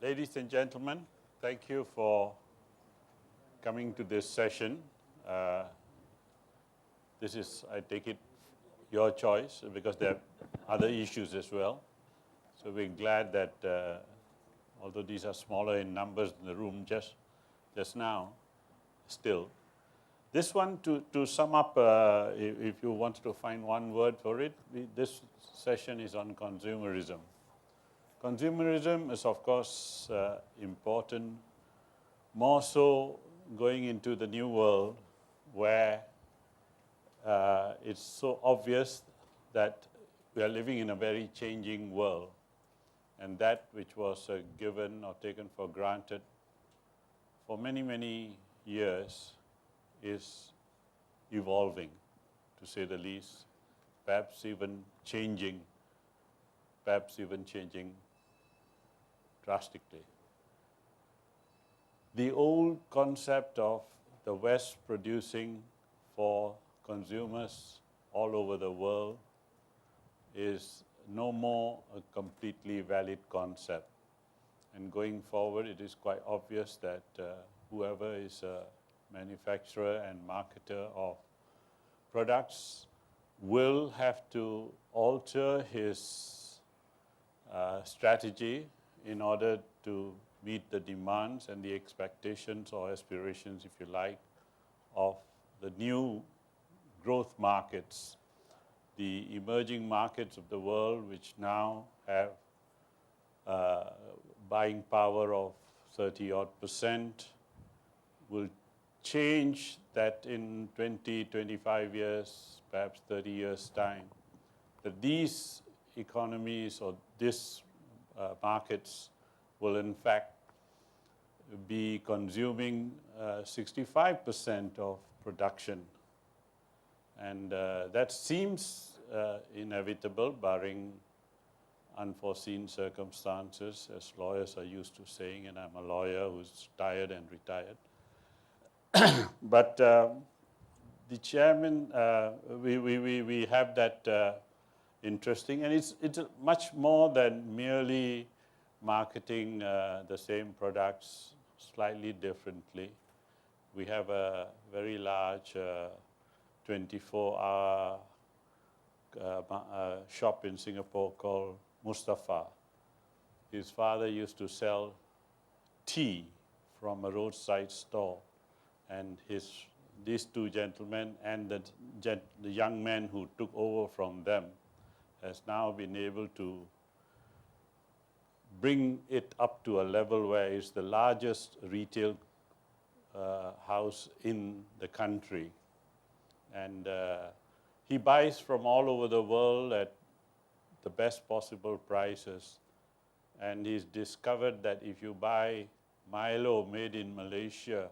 Ladies and gentlemen, thank you for coming to this session. This is, I take it, your choice because there are other issues as well. So we're glad that although these are smaller in numbers in the room just now, still. This one, to sum up, if you want to find one word for it, this session is on consumerism. Consumerism is, of course, important, more so going into the new world where it's so obvious that we are living in a very changing world, and that which was given or taken for granted for many, many years is evolving, to say the least, perhaps even changing drastically. The old concept of the West producing for consumers all over the world is no more a completely valid concept. And going forward, it is quite obvious that whoever is a manufacturer and marketer of products will have to alter his strategy in order to meet the demands and the expectations or aspirations, if you like, of the new growth markets, the emerging markets of the world, which now have buying power of 30-odd%, will change that in 20, 25 years, perhaps 30 years' time, that these economies or these markets will in fact be consuming 65% of production. And that seems inevitable, barring unforeseen circumstances, as lawyers are used to saying, and I'm a lawyer who's tired and retired. But the chairman, we have that interesting, and it's much more than merely marketing the same products slightly differently. We have a very large 24-hour shop in Singapore called Mustafa. His father used to sell tea from a roadside store, and these two gentlemen and the young man who took over from them has now been able to bring it up to a level where it's the largest retail house in the country. And he buys from all over the world at the best possible prices. And he's discovered that if you buy Milo made in Malaysia,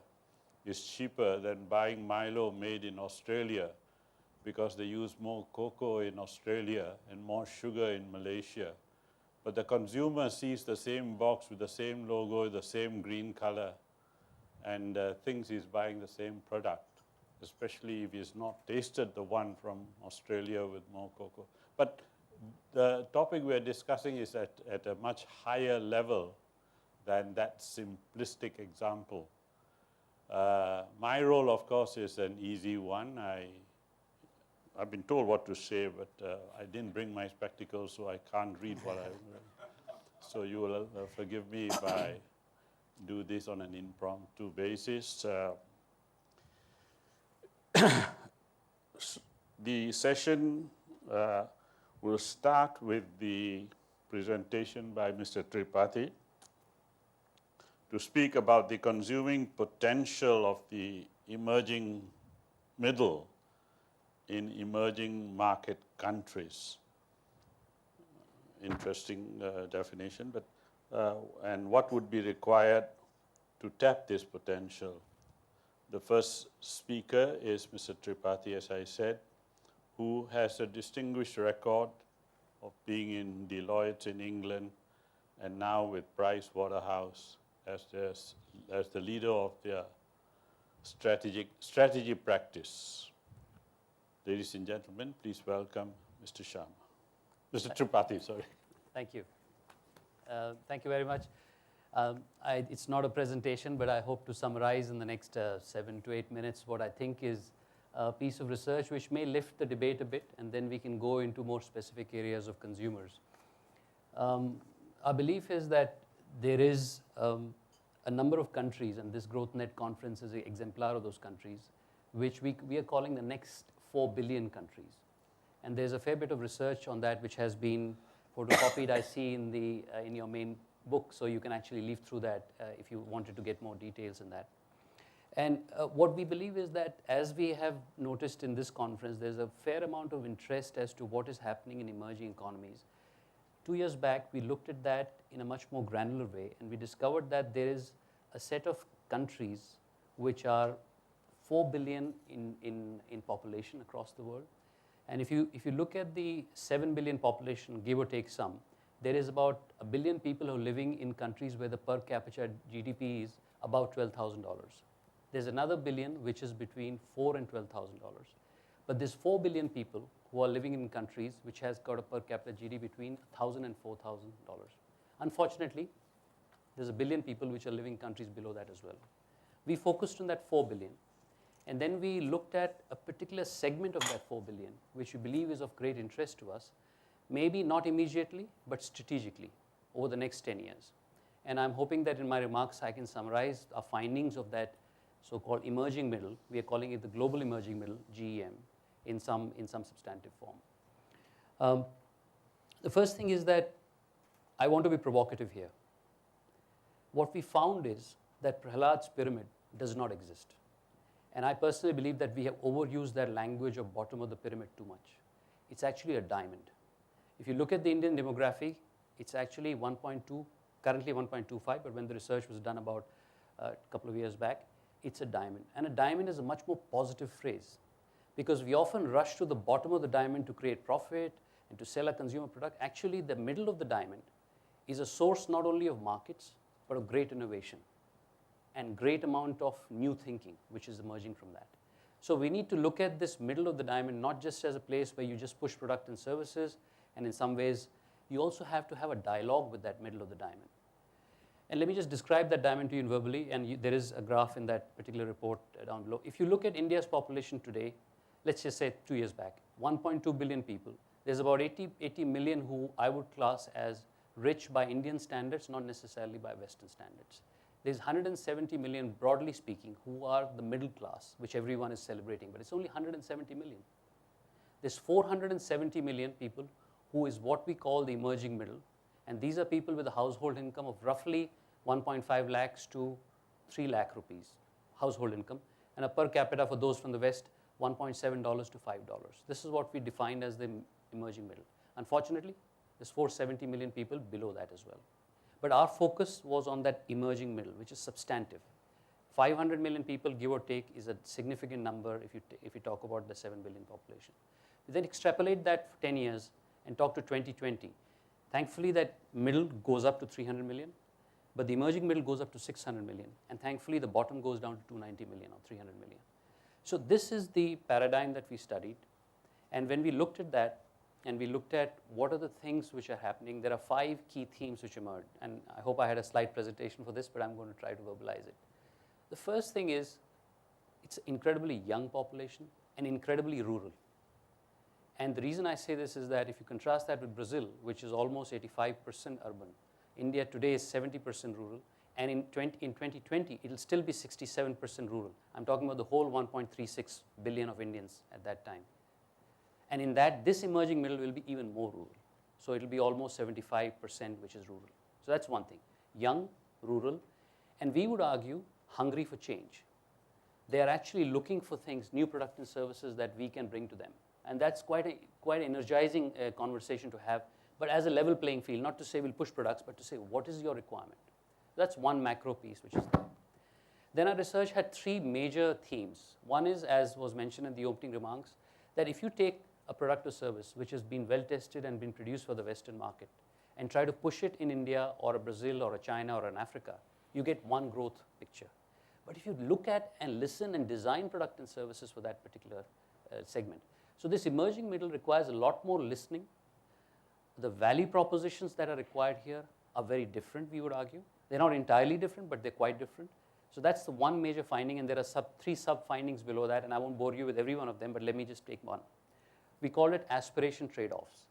it's cheaper than buying Milo made in Australia, because they use more cocoa in Australia and more sugar in Malaysia. But the consumer sees the same box with the same logo, the same green color, and thinks he's buying the same product, especially if he's not tasted the one from Australia with more cocoa. But the topic we're discussing is at a much higher level than that simplistic example. My role, of course, is an easy one. I've been told what to say, but I didn't bring my spectacles, so I can't read what I read. So you will forgive me if I do this on an impromptu basis. The session will start with the presentation by Mr. Tripathi to speak about the consuming potential of the emerging middle in emerging market countries. Interesting definition, but and what would be required to tap this potential. The first speaker is Mr. Tripathi, as I said, who has a distinguished record of being in Deloitte in England and now with Price Waterhouse as the leader of their strategy practice. Ladies and gentlemen, please welcome Mr. Sharma. Mr. Tripathi, sorry. Thank you. Thank you very much. It's not a presentation, but I hope to summarize in the next 7 to 8 minutes what I think is a piece of research which may lift the debate a bit, and then we can go into more specific areas of consumers. Our belief is that there is a number of countries, and this GrowthNet conference is an exemplar of those countries, which we are calling the next 4 billion countries. And there's a fair bit of research on that which has been photocopied, I see, in your main book, so you can actually leaf through that if you wanted to get more details in that. And what we believe is that, as we have noticed in this conference, there's a fair amount of interest as to what is happening in emerging economies. 2 years back, we looked at that in a much more granular way, and we discovered that there is a set of countries which are 4 billion in population across the world. And if you look at the 7 billion population, give or take some, there is about 1 billion people who are living in countries where the per capita GDP is about $12,000. There's another billion which is between $4,000 and $12,000. But there's 4 billion people who are living in countries which has got a per capita GDP between $1,000 and $4,000. Unfortunately, there's 1 billion people which are living in countries below that as well. We focused on that 4 billion. And then we looked at a particular segment of that 4 billion, which we believe is of great interest to us, maybe not immediately, but strategically over the next 10 years. And I'm hoping that in my remarks I can summarize our findings of that so-called emerging middle. We are calling it the global emerging middle, GEM, in some substantive form. The first thing is that I want to be provocative here. What we found is that Prahlad's pyramid does not exist. And I personally believe that we have overused that language of bottom of the pyramid too much. It's actually a diamond. If you look at the Indian demography, it's actually 1.2, currently 1.25, but when the research was done about a couple of years back, it's a diamond. And a diamond is a much more positive phrase, because we often rush to the bottom of the diamond to create profit and to sell a consumer product. Actually, the middle of the diamond is a source not only of markets, but of great innovation and great amount of new thinking, which is emerging from that. So we need to look at this middle of the diamond not just as a place where you just push product and services, and in some ways, you also have to have a dialogue with that middle of the diamond. And let me just describe that diamond to you verbally, and there is a graph in that particular report down below. If you look at India's population today, let's just say 2 years back, 1.2 billion people, there's about 80 million who I would class as rich by Indian standards, not necessarily by Western standards. There's 170 million, broadly speaking, who are the middle class, which everyone is celebrating, but it's only 170 million. There's 470 million people who is what we call the emerging middle, and these are people with a household income of roughly 1.5 lakhs to 3 lakh rupees household income, and a per capita for those from the West, $1.7 to $5. This is what we defined as the emerging middle. Unfortunately, there's 470 million people below that as well. But our focus was on that emerging middle, which is substantive. 500 million people, give or take, is a significant number if you talk about the 7 billion population. We then extrapolate that for 10 years and talk to 2020. Thankfully, that middle goes up to 300 million, but the emerging middle goes up to 600 million, and thankfully the bottom goes down to 290 million or 300 million. So this is the paradigm that we studied, and when we looked at that, and we looked at what are the things which are happening, there are 5 key themes which emerged, and I hope I had a slide presentation for this, but I'm going to try to verbalize it. The first thing is, it's an incredibly young population and incredibly rural. And the reason I say this is that if you contrast that with Brazil, which is almost 85% urban, India today is 70% rural, and in 2020, it'll still be 67% rural. I'm talking about the whole 1.36 billion of Indians at that time. And in that, this emerging middle will be even more rural. So it'll be almost 75% which is rural. So that's one thing, young, rural, and we would argue hungry for change. They are actually looking for things, new products and services that we can bring to them. And that's quite energizing conversation to have, but as a level playing field, not to say we'll push products, but to say what is your requirement. That's one macro piece which is there. Then our research had 3 major themes. One is, as was mentioned in the opening remarks, that if you take a product or service which has been well tested and been produced for the Western market and try to push it in India or a Brazil or a China or an Africa, you get one growth picture. But if you look at and listen and design product and services for that particular segment, so this emerging middle requires a lot more listening. The value propositions that are required here are very different, we would argue. They're not entirely different, but they're quite different. So that's the one major finding, and there are three sub-findings below that, and I won't bore you with every one of them, but let me just take one. We call it aspiration trade-offs.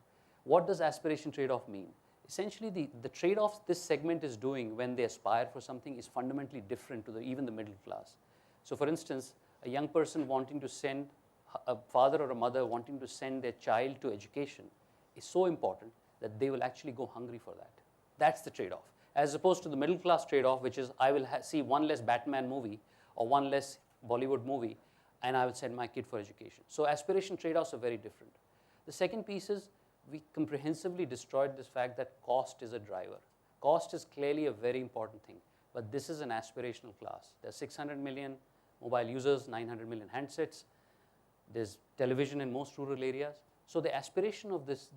What does aspiration trade-off mean? Essentially, the trade-offs this segment is doing when they aspire for something is fundamentally different to even the middle class. So for instance, a young person wanting to send, a father or a mother wanting to send their child to education is so important that they will actually go hungry for that. That's the trade-off. As opposed to the middle class trade-off, which is I will see one less Batman movie or one less Bollywood movie, and I will send my kid for education. So aspiration trade-offs are very different. The second piece is we comprehensively destroyed this fact that cost is a driver. Cost is clearly a very important thing, but this is an aspirational class. There are 600 million mobile users, 900 million handsets. There's television in most rural areas. So the aspiration of this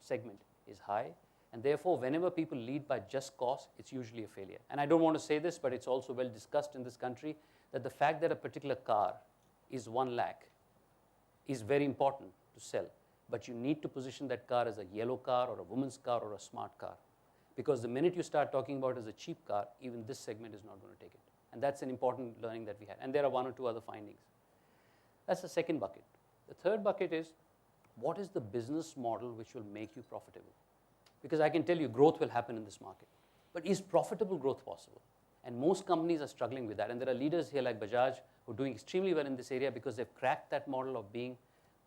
segment is high, and therefore whenever people lead by just cost, it's usually a failure. And I don't want to say this, but it's also well discussed in this country that the fact that a particular car is 1 lakh is very important to sell. But you need to position that car as a yellow car or a woman's car or a smart car. Because the minute you start talking about it as a cheap car, even this segment is not going to take it. And that's an important learning that we had. And there are 1 or 2 other findings. That's the second bucket. The third bucket is, what is the business model which will make you profitable? Because I can tell you growth will happen in this market. But is profitable growth possible? And most companies are struggling with that. And there are leaders here like Bajaj who are doing extremely well in this area because they've cracked that model of being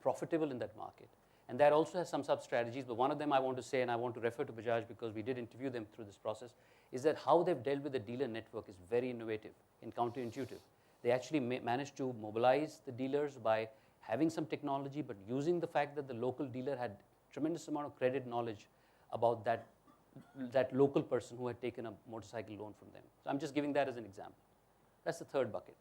profitable in that market. And that also has some sub-strategies, but one of them I want to say, and I want to refer to Bajaj because we did interview them through this process, is that how they've dealt with the dealer network is very innovative and counterintuitive. They actually managed to mobilize the dealers by having some technology, but using the fact that the local dealer had tremendous amount of credit knowledge about that local person who had taken a motorcycle loan from them. So I'm just giving that as an example. That's the third bucket.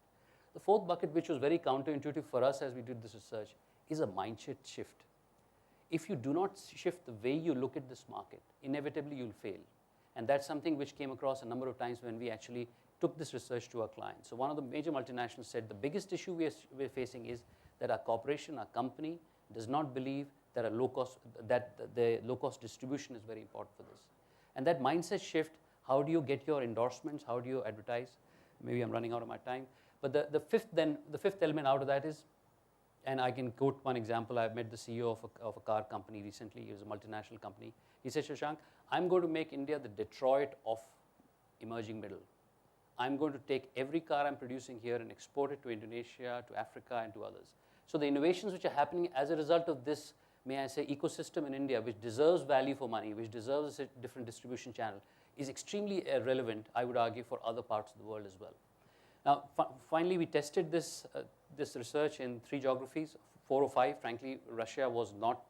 The fourth bucket, which was very counterintuitive for us as we did this research, is a mindset shift. If you do not shift the way you look at this market, inevitably you'll fail. And that's something which came across a number of times when we actually took this research to our clients. So one of the major multinationals said the biggest issue we're facing is that our corporation, our company, does not believe that the low-cost distribution is very important for this. And that mindset shift, how do you get your endorsements? How do you advertise? Maybe I'm running out of my time. But the fifth element out of that is, and I can quote one example. I met the CEO of a car company recently. He was a multinational company. He said, Shashank, I'm going to make India the Detroit of emerging middle. I'm going to take every car I'm producing here and export it to Indonesia, to Africa, and to others. So the innovations which are happening as a result of this, may I say, ecosystem in India, which deserves value for money, which deserves a different distribution channel, is extremely relevant, I would argue, for other parts of the world as well. Now, finally, we tested this research in 3 geographies, 4 or 5. Frankly, Russia was not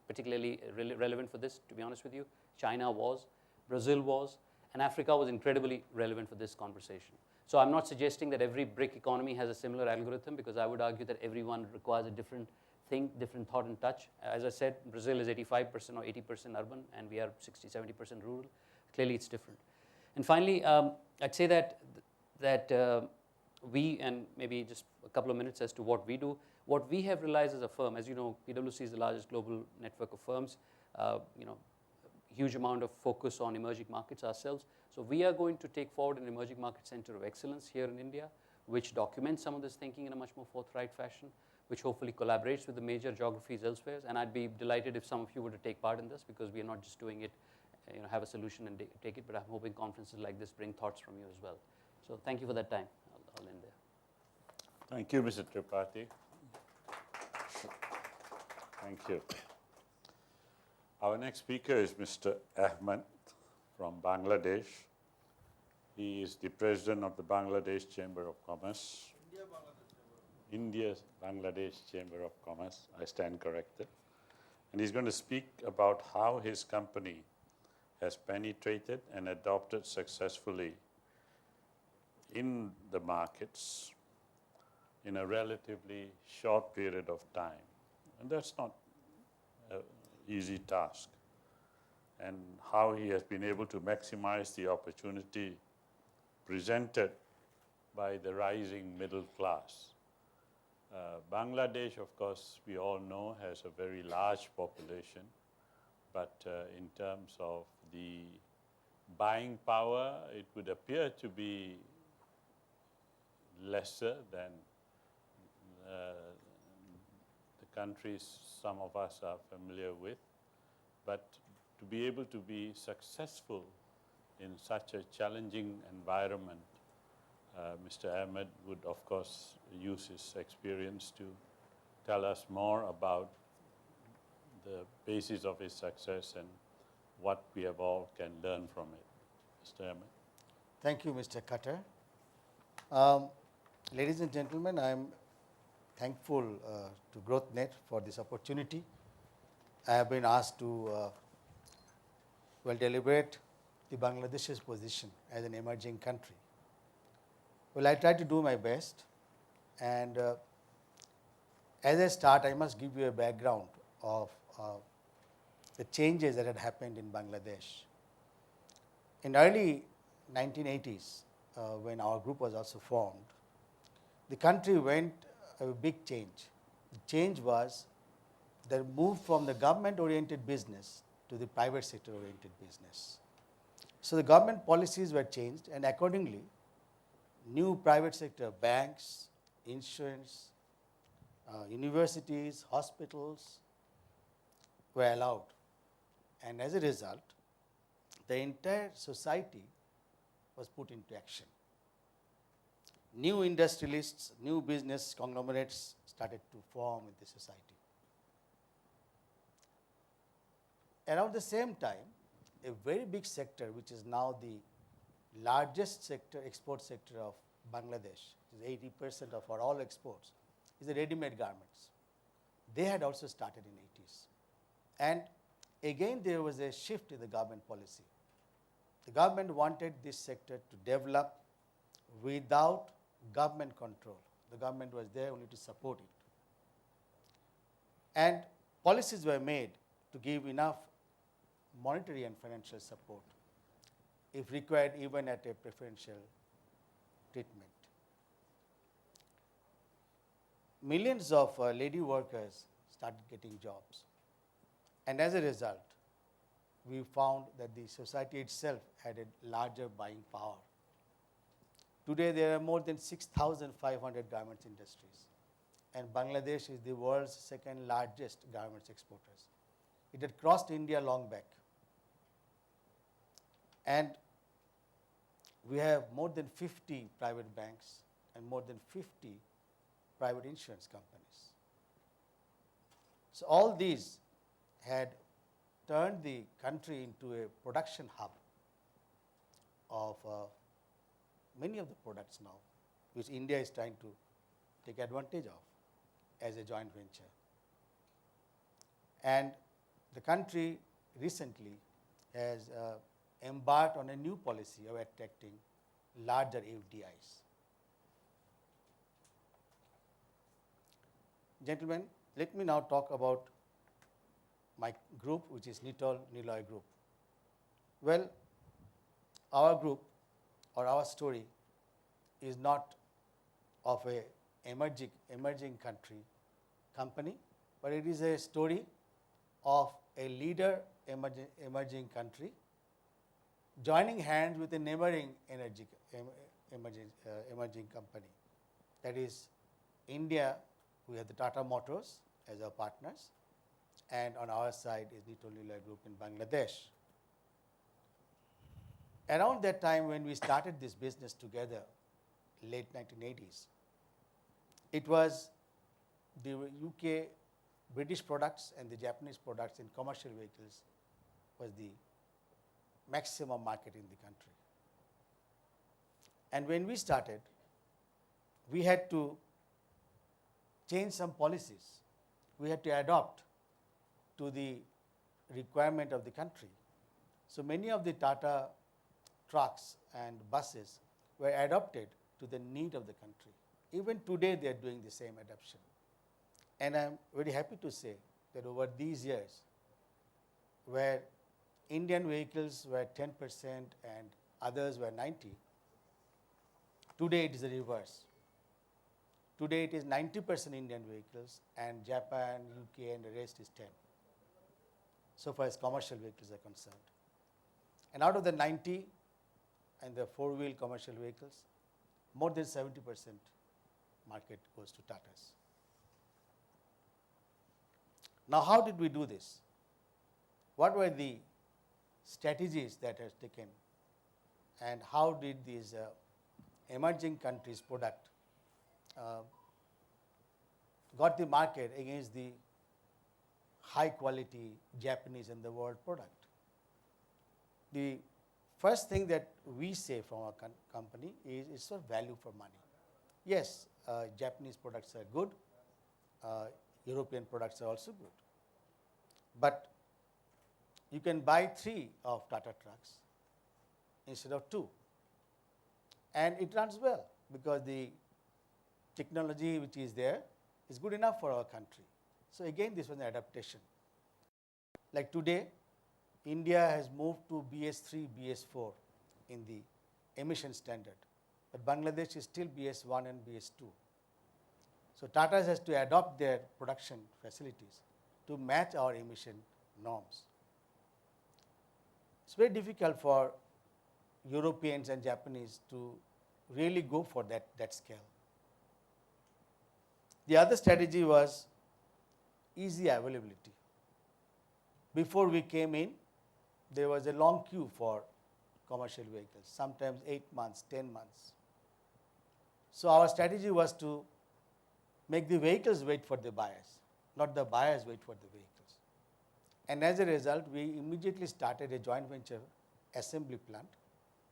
particularly relevant for this, to be honest with you. China was, Brazil was, and Africa was incredibly relevant for this conversation. So I'm not suggesting that every BRIC economy has a similar algorithm, because I would argue that everyone requires a different thing, different thought and touch. As I said, Brazil is 85% or 80% urban, and we are 60, 70% rural. Clearly, it's different. And finally, I'd say that we, and maybe just a couple of minutes as to what we do, what we have realized as a firm, as you know, PwC is the largest global network of firms, huge amount of focus on emerging markets ourselves. So we are going to take forward an emerging market center of excellence here in India, which documents some of this thinking in a much more forthright fashion, which hopefully collaborates with the major geographies elsewhere. And I'd be delighted if some of you were to take part in this, because we are not just doing it, have a solution and take it, but I'm hoping conferences like this bring thoughts from you as well. So thank you for that time. I'll end there. Thank you, Mr. Tripathi. Thank you. Our next speaker is Mr. Ahmed from Bangladesh. He is the president of the Bangladesh Chamber of Commerce. India-Bangladesh Chamber of Commerce. I stand corrected. And he's going to speak about how his company has penetrated and adopted successfully in the markets in a relatively short period of time. And that's not an easy task. And how he has been able to maximize the opportunity presented by the rising middle class. Bangladesh, of course, we all know, has a very large population, but in terms of the buying power, it would appear to be lesser than the countries some of us are familiar with. But to be able to be successful in such a challenging environment, Mr. Ahmed would, of course, use his experience to tell us more about the basis of his success and what we have all can learn from it. Mr. Ahmed. Thank you, Mr. Cutter. Ladies and gentlemen, I am thankful to GrowthNet for this opportunity. I have been asked to deliberate the Bangladesh's position as an emerging country. Well, I try to do my best, and as I start, I must give you a background of the changes that had happened in Bangladesh. In early 1980s, when our group was also formed, the country went a big change. The change was the move from the government-oriented business to the private sector-oriented business. So the government policies were changed, and accordingly, new private sector banks, insurance, universities, hospitals were allowed. And as a result, the entire society was put into action. New industrialists, new business conglomerates started to form in the society. Around the same time, a very big sector, which is now the largest sector, export sector of Bangladesh, which is 80% of our all exports, is the ready-made garments. They had also started in 80s. And again, there was a shift in the government policy. The government wanted this sector to develop without government control. The government was there only to support it. And policies were made to give enough monetary and financial support, if required, even at a preferential treatment. Millions of lady workers started getting jobs. And as a result, we found that the society itself had a larger buying power. Today, there are more than 6,500 garments industries, and Bangladesh is the world's second largest garments exporters. It had crossed India long back. And we have more than 50 private banks and more than 50 private insurance companies. So all these had turned the country into a production hub of many of the products now, which India is trying to take advantage of as a joint venture. And the country recently has embarked on a new policy of attracting larger FDIs. Gentlemen, let me now talk about my group, which is Niloy Group. Well, our group or our story is not of a emerging country company, but it is a story of a leader emerging country joining hands with a neighboring emerging company. That is India. We have the Tata Motors as our partners, and on our side is Niloy Group in Bangladesh. Around that time when we started this business together, late 1980s, it was the UK, British products and the Japanese products in commercial vehicles was the maximum market in the country. And when we started, we had to change some policies. We had to adopt to the requirement of the country. So many of the Tata trucks and buses were adopted to the need of the country. Even today, they are doing the same adoption. And I'm very happy to say that over these years, where Indian vehicles were 10% and others were 90%, today it is the reverse. Today it is 90% Indian vehicles and Japan, UK and the rest is 10%. So far as commercial vehicles are concerned. And out of the 90 and the four-wheel commercial vehicles, more than 70% market goes to Tatas. Now, how did we do this? What were the strategies that has taken, and how did these emerging countries' product got the market against the high quality Japanese and the world product? The first thing that we say from our company is it's for value for money. Yes, Japanese products are good, European products are also good. But you can buy 3 of Tata trucks instead of 2. And it runs well because the technology which is there is good enough for our country. So again, this was an adaptation. Like today, India has moved to BS3, BS4 in the emission standard. But Bangladesh is still BS1 and BS2. So Tata has to adopt their production facilities to match our emission norms. It's very difficult for Europeans and Japanese to really go for that scale. The other strategy was easy availability. Before we came in, there was a long queue for commercial vehicles, sometimes 8 months, 10 months. So our strategy was to make the vehicles wait for the buyers, not the buyers wait for the vehicles. And as a result, we immediately started a joint venture assembly plant,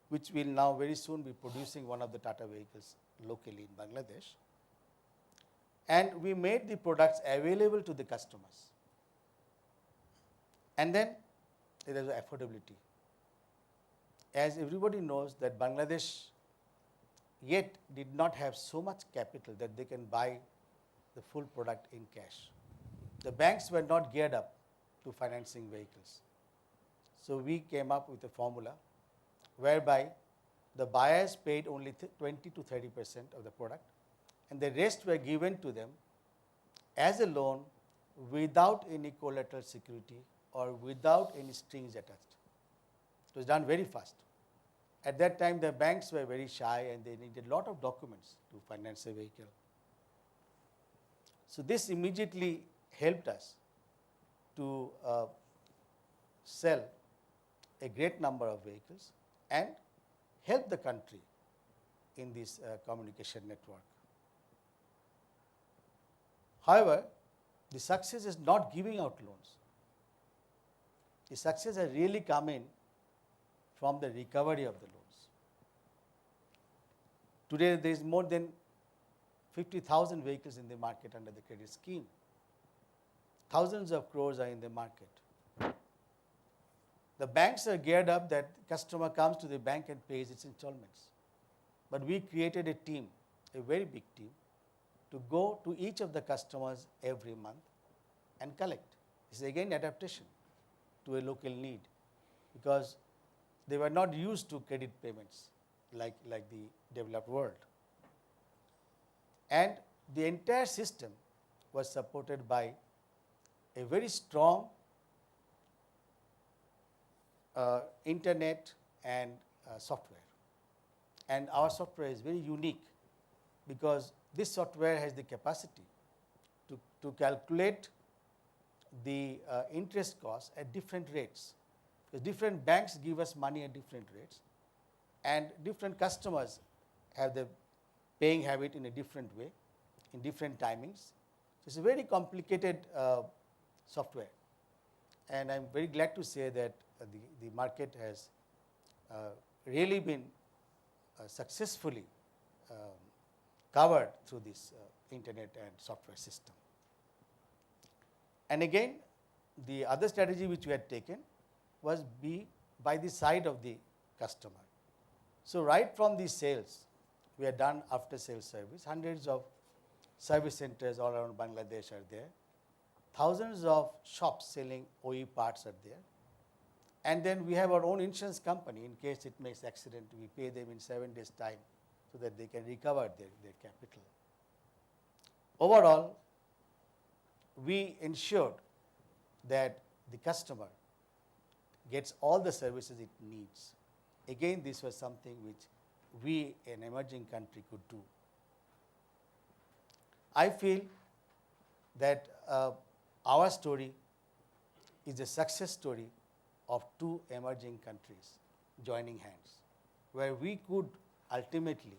which will now very soon be producing one of the Tata vehicles locally in Bangladesh. And we made the products available to the customers. And then there is affordability. As everybody knows that Bangladesh yet did not have so much capital that they can buy the full product in cash. The banks were not geared up to financing vehicles. So we came up with a formula whereby the buyers paid only 20 to 30% of the product, and the rest were given to them as a loan without any collateral security or without any strings attached. It was done very fast. At that time, the banks were very shy and they needed a lot of documents to finance a vehicle. So this immediately helped us to sell a great number of vehicles and help the country in this communication network. However, the success is not giving out loans. The success has really come in from the recovery of the loans. Today, there is more than 50,000 vehicles in the market under the credit scheme. Thousands of crores are in the market. The banks are geared up that the customer comes to the bank and pays its installments. But we created a team, a very big team, to go to each of the customers every month and collect. This is again adaptation to a local need, because they were not used to credit payments like the developed world. And the entire system was supported by a very strong internet and software. And our software is very unique because this software has the capacity to calculate the interest costs at different rates. Because different banks give us money at different rates, and different customers have the paying habit in a different way, in different timings. So it's a very complicated software. And I'm very glad to say that the market has really been successfully covered through this internet and software system. And again, the other strategy which we had taken was be by the side of the customer. So right from the sales, we had done after sales service. Hundreds of service centers all around Bangladesh are there. Thousands of shops selling OE parts are there. And then we have our own insurance company. In case it makes accident, we pay them in 7 days' time so that they can recover their capital. Overall, we ensured that the customer gets all the services it needs. Again, this was something which we, an emerging country, could do. I feel that our story is a success story of two emerging countries joining hands, where we could ultimately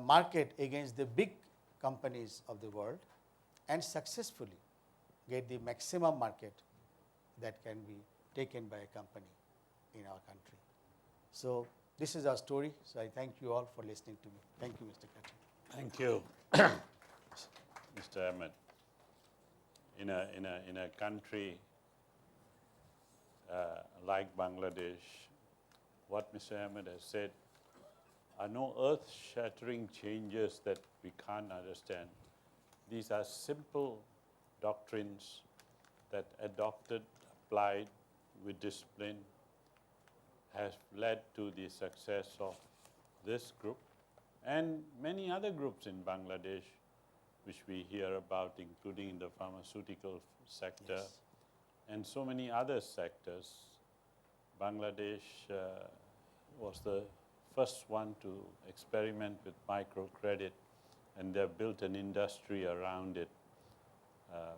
market against the big companies of the world and successfully get the maximum market that can be taken by a company in our country. So this is our story. So I thank you all for listening to me. Thank you, Mr. Khatri. Thank you, Mr. Ahmed. In a country like Bangladesh, what Mr. Ahmed has said are no earth-shattering changes that we can't understand. These are simple doctrines that adopted, applied with discipline, has led to the success of this group and many other groups in Bangladesh which we hear about, including in the pharmaceutical sector. Yes. And so many other sectors. Bangladesh was the first one to experiment with microcredit, and they've built an industry around it.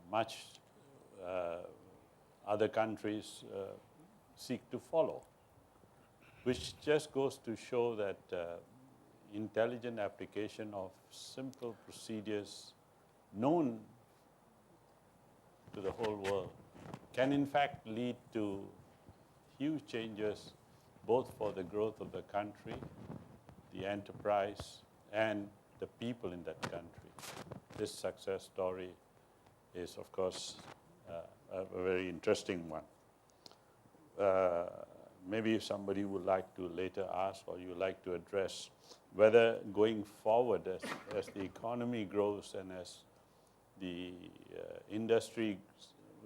Much other countries seek to follow, which just goes to show that intelligent application of simple procedures known to the whole world can in fact lead to huge changes both for the growth of the country, the enterprise, and the people in that country. This success story is, of course, a very interesting one. Maybe if somebody would like to later ask or you would like to address whether going forward as the economy grows and as the industry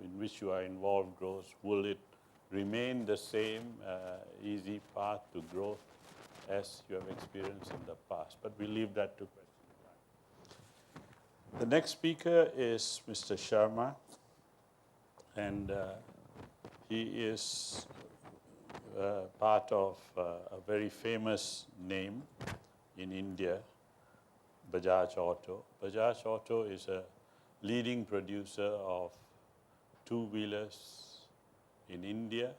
in which you are involved grows, will it remain the same easy path to growth as you have experienced in the past? But we leave that to question time. The next speaker is Mr. Sharma, and he is part of a very famous name in India, Bajaj Auto. Bajaj Auto is a leading producer of two-wheelers in India,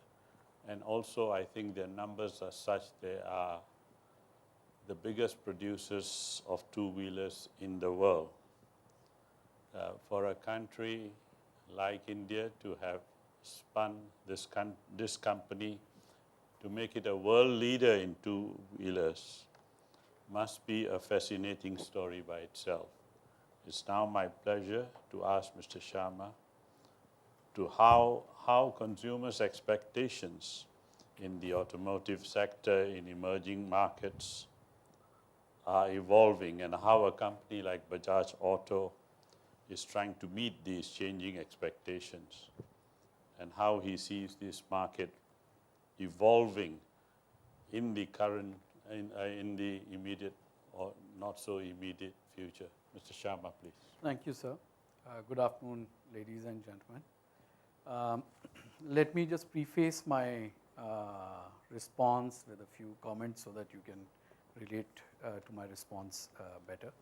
and also I think their numbers are such they are the biggest producers of two-wheelers in the world. For a country like India to have spun this company to make it a world leader in two-wheelers must be a fascinating story by itself. It's now my pleasure to ask Mr. Sharma to how consumers' expectations in the automotive sector in emerging markets are evolving, and how a company like Bajaj Auto is trying to meet these changing expectations, and how he sees this market evolving in the current, in the immediate or not so immediate future. Mr. Sharma, please. Thank you, sir. Good afternoon, ladies and gentlemen. Let me just preface my response with a few comments so that you can relate to my response better.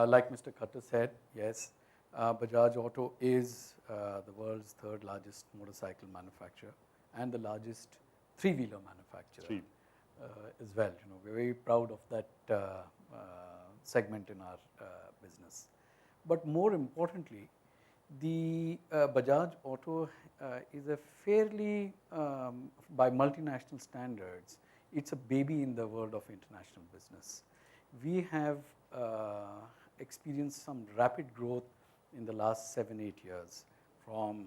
Like Mr. Khattar said, yes, Bajaj Auto is the world's third largest motorcycle manufacturer and the largest three-wheeler manufacturer as well. You know, we're very proud of that segment in our business. But more importantly, the Bajaj Auto is a fairly, by multinational standards, it's a baby in the world of international business. We have experienced some rapid growth in the last 7-8 years. From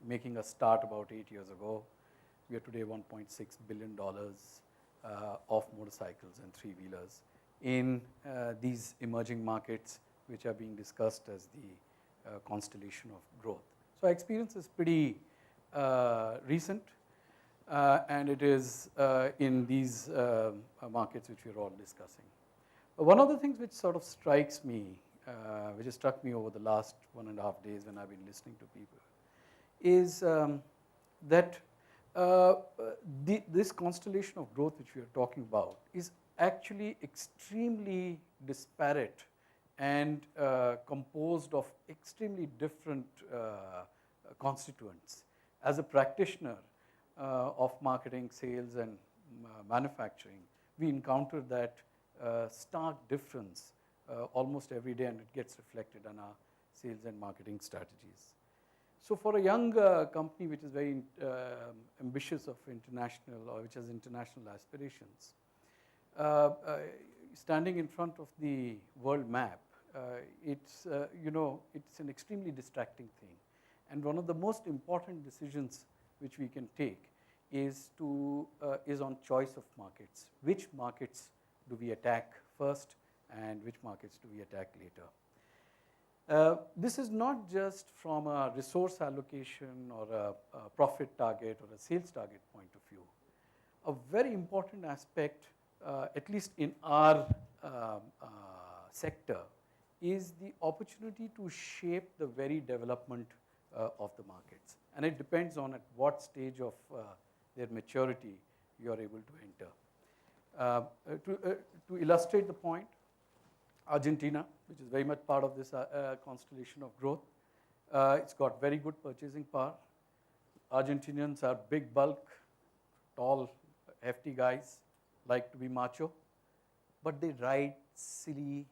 making a start about 8 years ago, we are today $1.6 billion of motorcycles and three-wheelers in these emerging markets, which are being discussed as the constellation of growth. So our experience is pretty recent, and it is in these markets which we are all discussing. One of the things which sort of strikes me, which has struck me over the last 1.5 days when I've been listening to people, is that This constellation of growth which we are talking about is actually extremely disparate and composed of extremely different constituents. As a practitioner of marketing, sales, and manufacturing, we encounter that stark difference almost every day, and it gets reflected on our sales and marketing strategies. So for a young company which is very ambitious of international, or which has international aspirations, standing in front of the world map, it's it's an extremely distracting thing. And one of the most important decisions which we can take is on choice of markets. Which markets do we attack first, and which markets do we attack later? This is not just from a resource allocation or a profit target or a sales target point of view. A very important aspect, at least in our sector, is the opportunity to shape the very development of the markets. And it depends on at what stage of their maturity you are able to enter. To illustrate the point, Argentina, which is very much part of this constellation of growth, it's got very good purchasing power. Argentinians are big bulk, tall, hefty guys, like to be macho, but they ride silly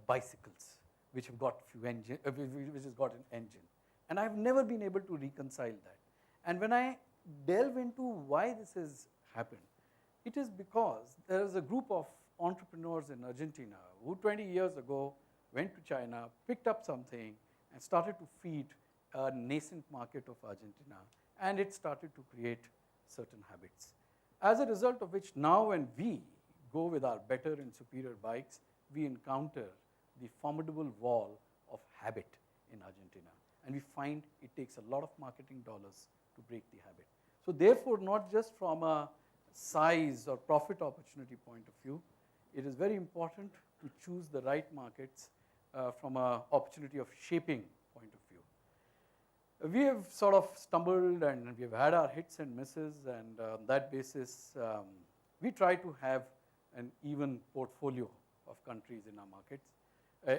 bicycles, which have got which has got an engine. And I've never been able to reconcile that. And when I delve into why this has happened, it is because there is a group of entrepreneurs in Argentina who 20 years ago went to China, picked up something, and started to feed a nascent market of Argentina, and it started to create certain habits. As a result of which, now when we go with our better and superior bikes, we encounter the formidable wall of habit in Argentina. And we find it takes a lot of marketing dollars to break the habit. So therefore, not just from a size or profit opportunity point of view, it is very important to choose the right markets from an opportunity of shaping point of view. We have sort of stumbled and we have had our hits and misses, and on that basis, we try to have an even portfolio of countries in our markets,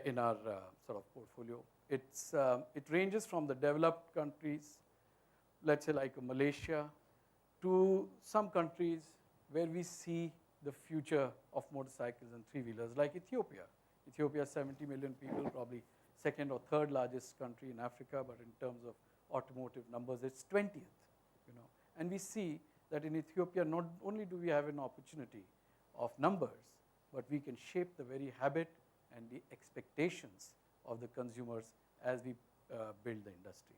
in our sort of portfolio. It ranges from the developed countries, let's say like Malaysia, to some countries where we see the future of motorcycles and three-wheelers, like Ethiopia. Ethiopia has 70 million people, probably second or third largest country in Africa, but in terms of automotive numbers, it's 20th. And we see that in Ethiopia, not only do we have an opportunity of numbers, but we can shape the very habit and the expectations of the consumers as we build the industry.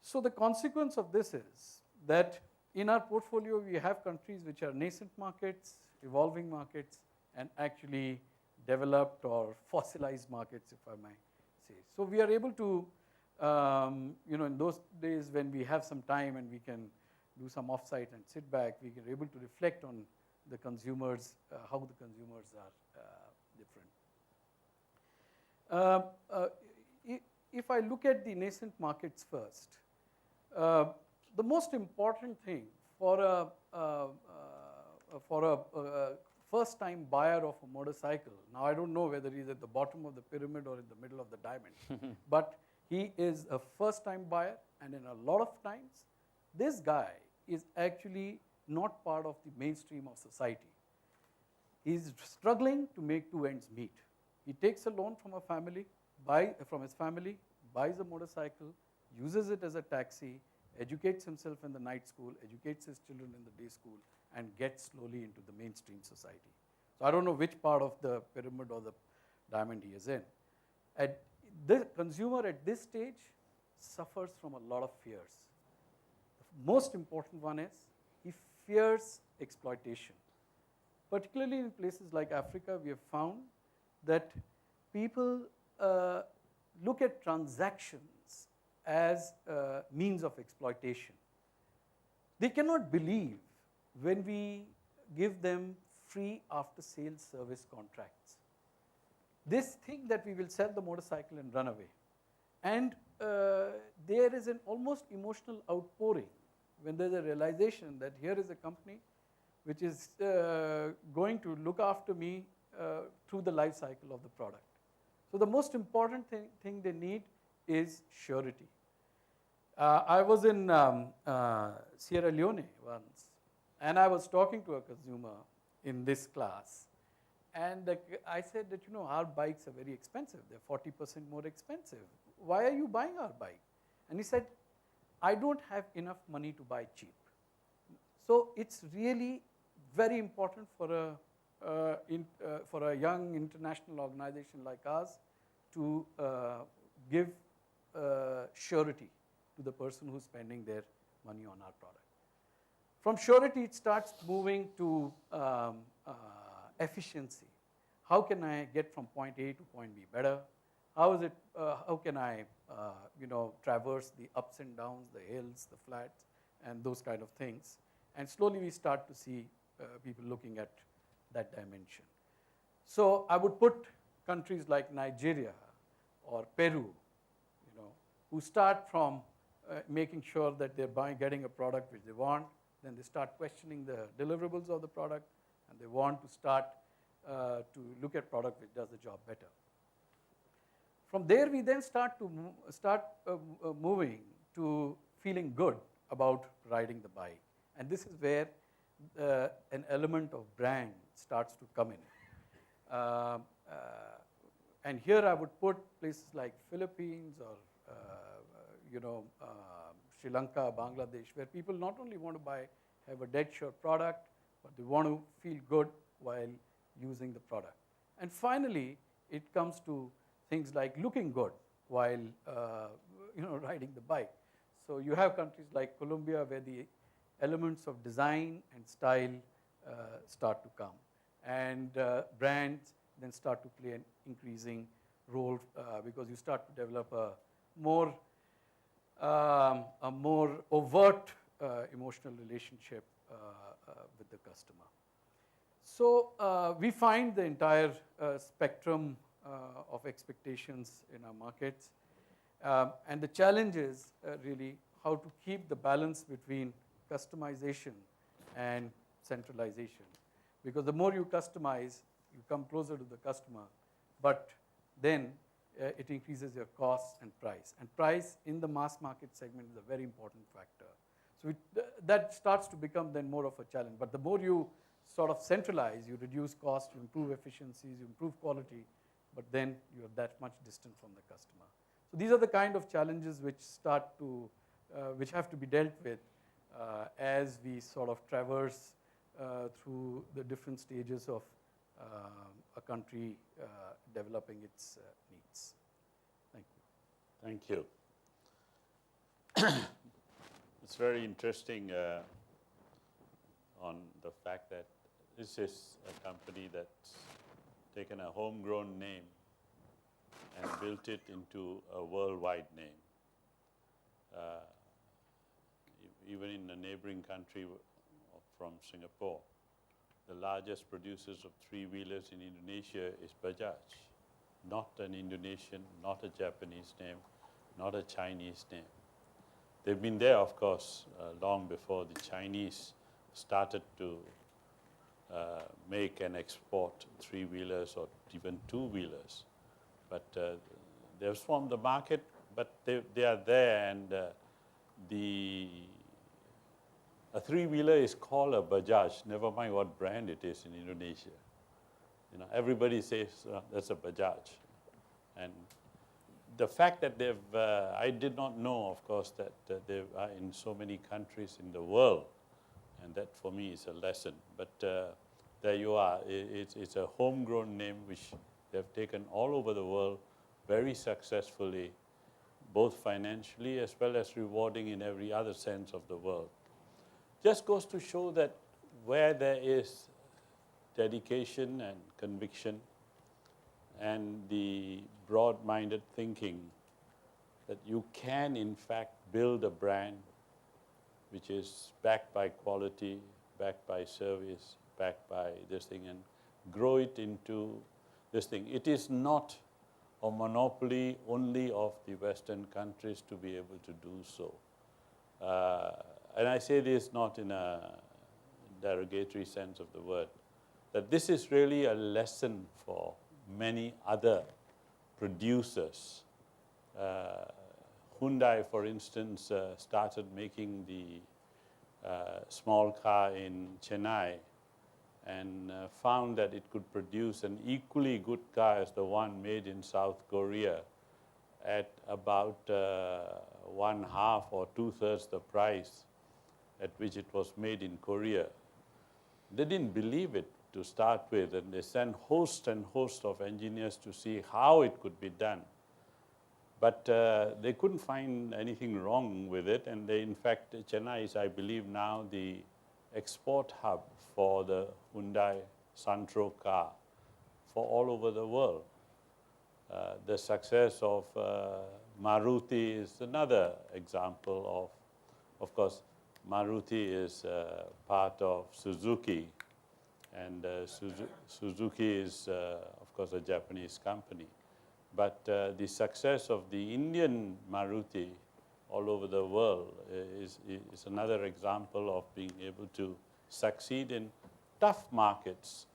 So the consequence of this is that in our portfolio, we have countries which are nascent markets, evolving markets, and actually developed or fossilized markets, if I may say. So we are able to, in those days when we have some time and we can do some offsite and sit back, we are able to reflect on the consumers, how the consumers are different. If I look at the nascent markets first, the most important thing for a first-time buyer of a motorcycle, now I don't know whether he's at the bottom of the pyramid or in the middle of the diamond, but he is a first-time buyer, and in a lot of times, this guy is actually not part of the mainstream of society. He's struggling to make two ends meet. He takes a loan from from his family, buys a motorcycle, uses it as a taxi, educates himself in the night school, educates his children in the day school, and gets slowly into the mainstream society. So I don't know which part of the pyramid or the diamond he is in. The consumer at this stage suffers from a lot of fears. The most important one is he fears exploitation. Particularly in places like Africa, we have found that people look at transactions as means of exploitation. They cannot believe when we give them free after-sales service contracts. This thing that we will sell the motorcycle and run away. And there is an almost emotional outpouring when there's a realization that here is a company which is going to look after me through the life cycle of the product. So the most important thing they need is surety. I was in Sierra Leone once, and I was talking to a consumer in this class, and I said that, you know, our bikes are very expensive. They're 40% more expensive. Why are you buying our bike? And he said, I don't have enough money to buy cheap. So it's really very important for a young international organization like us to give surety to the person who's spending their money on our product. From surety, it starts moving to efficiency. How can I get from point A to point B better? How can I traverse the ups and downs, the hills, the flats, and those kind of things? And slowly we start to see people looking at that dimension. So I would put countries like Nigeria or Peru, who start from making sure that they're getting a product which they want, then they start questioning the deliverables of the product, and they want to start to look at product which does the job better. From there, we then start moving to feeling good about riding the bike. And this is where an element of brand starts to come in. And here I would put places like Philippines or Sri Lanka, Bangladesh, where people not only want to have a dead sure product, but they want to feel good while using the product. And finally, it comes to things like looking good while riding the bike. So you have countries like Colombia where the elements of design and style start to come, and brands then start to play an increasing role because you start to develop a more overt emotional relationship with the customer. So we find the entire spectrum of expectations in our markets, and the challenge is really how to keep the balance between customization and centralization, because the more you customize, you come closer to the customer, but then it increases your costs and price in the mass market segment is a very important factor. So that starts to become then more of a challenge, but the more you sort of centralize, you reduce costs, you improve efficiencies, you improve quality, but then you're that much distant from the customer. So these are the kind of challenges which have to be dealt with as we sort of traverse through the different stages of a country developing its needs. Thank you. Thank you. It's very interesting on the fact that this is a company that's taken a homegrown name and built it into a worldwide name. Even in a neighboring country from Singapore, the largest producers of three-wheelers in Indonesia is Bajaj. Not an Indonesian, not a Japanese name, not a Chinese name. They've been there, of course, long before the Chinese started to make and export three-wheelers or even two-wheelers. But they've swarmed the market, but they are there, and a three-wheeler is called a Bajaj, never mind what brand it is in Indonesia. Everybody says that's a Bajaj. And the fact that I did not know, of course, that they are in so many countries in the world, and that for me is a lesson. But there you are. It's a homegrown name which they've taken all over the world very successfully, both financially as well as rewarding in every other sense of the world. Just goes to show that where there is dedication and conviction and the broad-minded thinking, that you can in fact build a brand which is backed by quality, backed by service, backed by this thing, and grow it into this thing. It is not a monopoly only of the Western countries to be able to do so. and I say this not in a derogatory sense of the word, that this is really a lesson for many other producers. Hyundai, for instance, started making the small car in Chennai and found that it could produce an equally good car as the one made in South Korea at about 1/2 or 2/3 the price at which it was made in Korea. They didn't believe it to start with, and they sent host and host of engineers to see how it could be done. But they couldn't find anything wrong with it, and they, in fact, Chennai is, I believe, now the export hub for the Hyundai Santro car for all over the world. The success of Maruti is another example of course, Maruti is part of Suzuki, and Suzuki is, of course, a Japanese company. But the success of the Indian Maruti all over the world is another example of being able to succeed in tough markets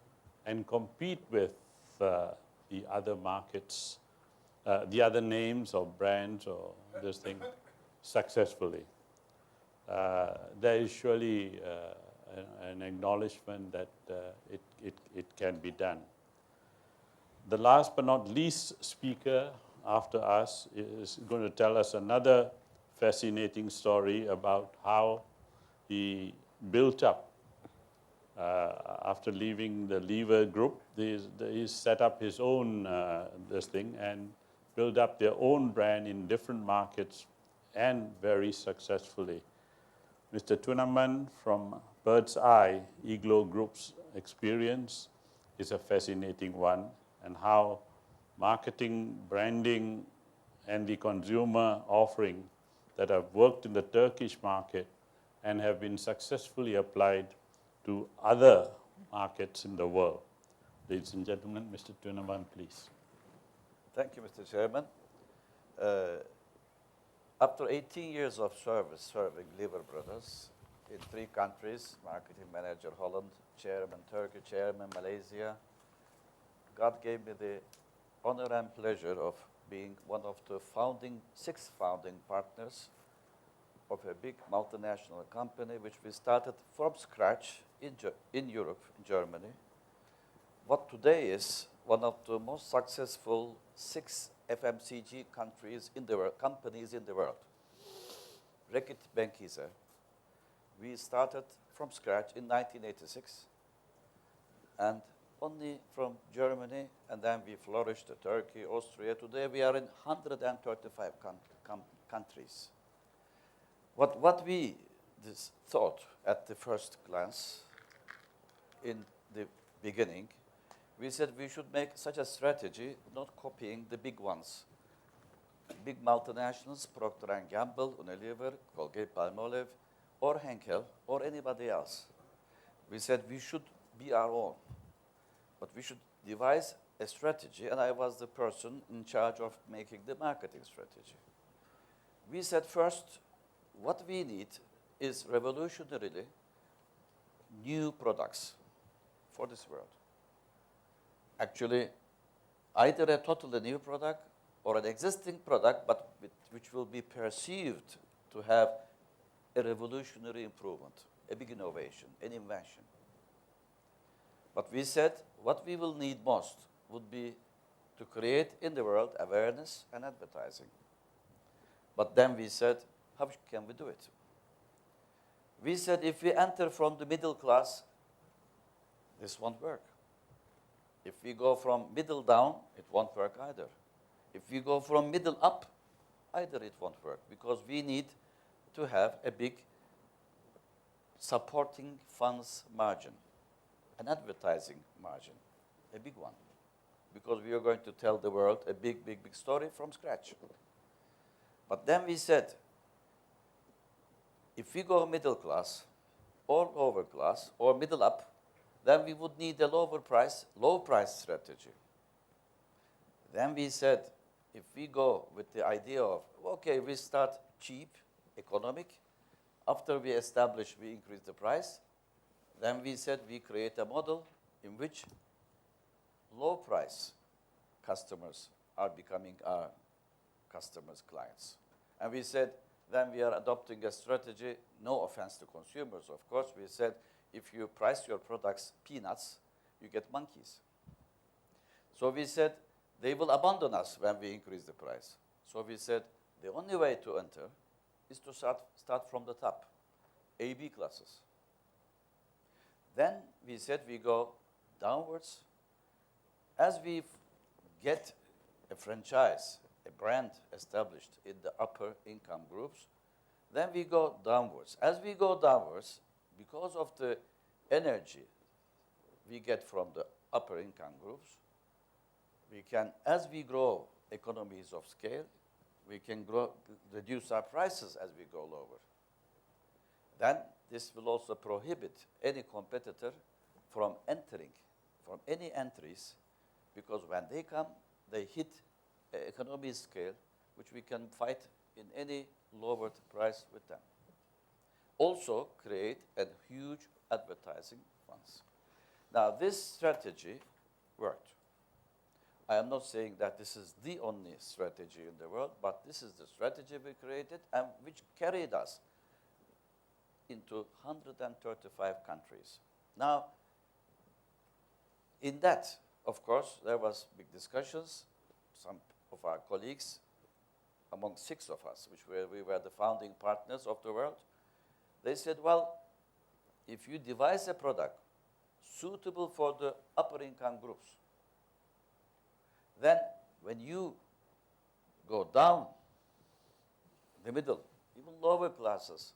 and compete with the other markets, the other names or brands or this thing successfully. There is surely an acknowledgement that it can be done. The last but not least speaker after us is going to tell us another fascinating story about how he built up, after leaving the Lever Group, he set up his own this thing and built up their own brand in different markets and very successfully. Mr. Tunaman from Bird's Eye, Iglo Group's experience is a fascinating one, and how marketing, branding, and the consumer offering that have worked in the Turkish market and have been successfully applied to other markets in the world. Ladies and gentlemen, Mr. Tunaman, please. Thank you, Mr. Chairman. After 18 years of service serving Lever Brothers in 3 countries, marketing manager Holland, chairman Turkey, chairman Malaysia, God gave me the honor and pleasure of being one of the 6 founding partners of a big multinational company, which we started from scratch in Europe, in Germany. What today is one of the most successful 6 FMCG companies in the world. Reckitt Benckiser. We started from scratch in 1986, and only from Germany, and then we flourished to Turkey, Austria. Today we are in 135 countries. What we thought at the first glance in the beginning, we said we should make such a strategy, not copying the big ones. Big multinationals, Procter & Gamble, Unilever, Colgate-Palmolive, or Henkel, or anybody else. We said we should be our own, but we should devise a strategy, and I was the person in charge of making the marketing strategy. We said first, what we need is revolutionarily new products for this world. Actually, either a totally new product or an existing product, but which will be perceived to have a revolutionary improvement, a big innovation, an invention. But we said what we will need most would be to create in the world awareness and advertising. But then we said, how can we do it? We said if we enter from the middle class, this won't work. If we go from middle down, it won't work either. If we go from middle up, either it won't work, because we need to have a big supporting funds margin, an advertising margin, a big one, because we are going to tell the world a big story from scratch. But then we said, if we go middle class or lower class or middle up, then we would need a low price strategy. Then we said, if we go with the idea of, okay, we start cheap, economic, After we established, we increased the price. Then we said we create a model in which low price customers are becoming our customers' clients. And we said, then we are adopting a strategy, no offense to consumers, of course. We said, if you price your products peanuts, you get monkeys. So we said, they will abandon us when we increase the price. So we said, the only way to enter is to start from the top, A-B classes. Then we said we go downwards. As we get a franchise, a brand established in the upper income groups, then we go downwards. As we go downwards, because of the energy we get from the upper income groups, we can, as we grow economies of scale, we can reduce our prices as we go lower. Then this will also prohibit any competitor from entering, from any entries, because when they come, they hit economy scale, which we can fight in any lowered price with them. Also create a huge advertising funds. Now this strategy worked. I am not saying that this is the only strategy in the world, but this is the strategy we created and which carried us into 135 countries. Now, in that, of course, there was big discussions. Some of our colleagues, among 6 of us, we were the founding partners of the world, they said, well, if you devise a product suitable for the upper income groups, then when you go down the middle, even lower classes,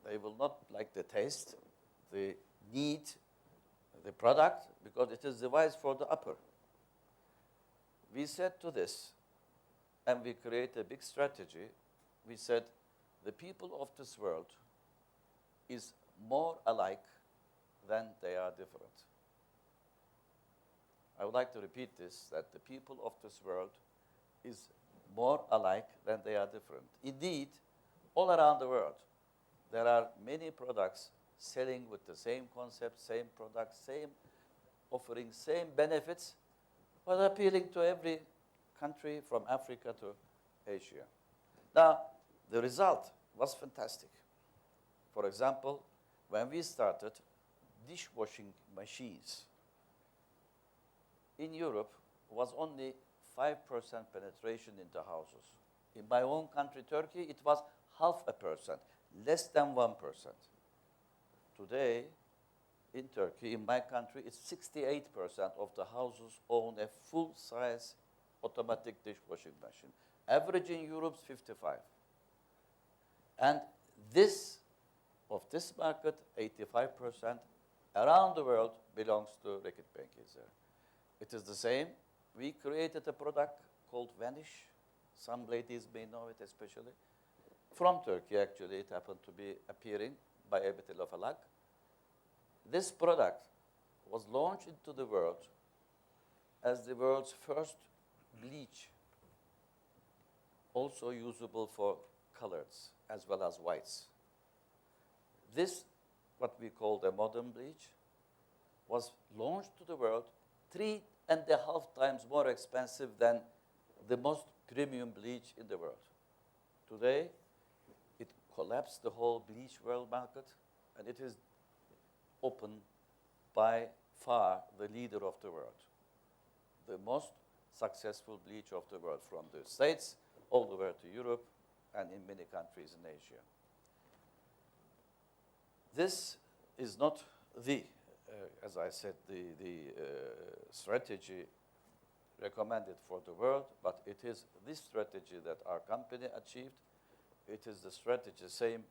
they will not like the taste, the need, the product, because it is devised for the upper. We said to this, and we create a big strategy, we said the people of this world is more alike than they are different. I would like to repeat this, that the people of this world is more alike than they are different. Indeed, all around the world, there are many products selling with the same concept, same product, same offering, same benefits, but appealing to every country from Africa to Asia. Now, the result was fantastic. For example, when we started dishwashing machines, in Europe was only 5% penetration into houses. In my own country, Turkey, it was 0.5%, less than 1%. Today, in Turkey, in my country, it's 68% of the houses own a full-size automatic dishwashing machine. Average in Europe is 55. And of this market, 85% around the world belongs to Reckitt Benckiser. It is the same. We created a product called Vanish. Some ladies may know it especially. From Turkey, actually, it happened to be appearing by Ebetel of Alak. This product was launched into the world as the world's first bleach, also usable for colors as well as whites. This, what we call the modern bleach, was launched to the world 3.5 times more expensive than the most premium bleach in the world. Today, it collapsed the whole bleach world market, and it is open by far the leader of the world. The most successful bleach of the world, from the States all the way to Europe and in many countries in Asia. This is not as I said, the strategy recommended for the world, but it is this strategy that our company achieved. It is the strategy same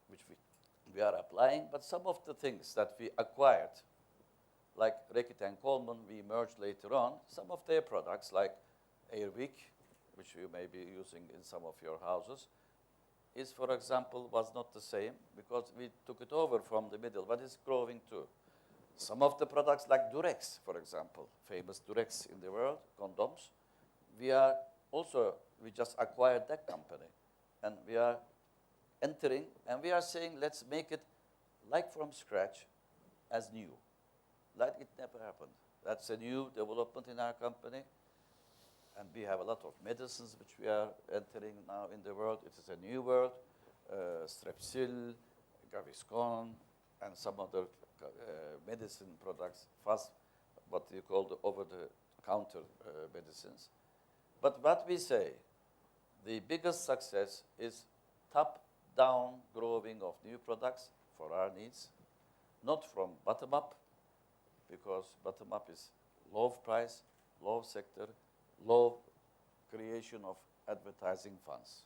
which we are applying, but some of the things that we acquired, like Reckitt and Coleman, we merged later on. Some of their products, like Airwick, which you may be using in some of your houses, is, for example, was not the same because we took it over from the middle, but it's growing too. Some of the products like Durex, for example, famous Durex in the world, condoms, we just acquired that company, and we are entering, and we are saying, let's make it like from scratch as new, like it never happened. That's a new development in our company. And we have a lot of medicines which we are entering now in the world. It is a new world, Strepsil, Gaviscon, and some other medicine products, fast, what you call the over-the-counter medicines. But what we say, the biggest success is top-down growing of new products for our needs, not from bottom-up, because bottom-up is low price, low sector, low creation of advertising funds.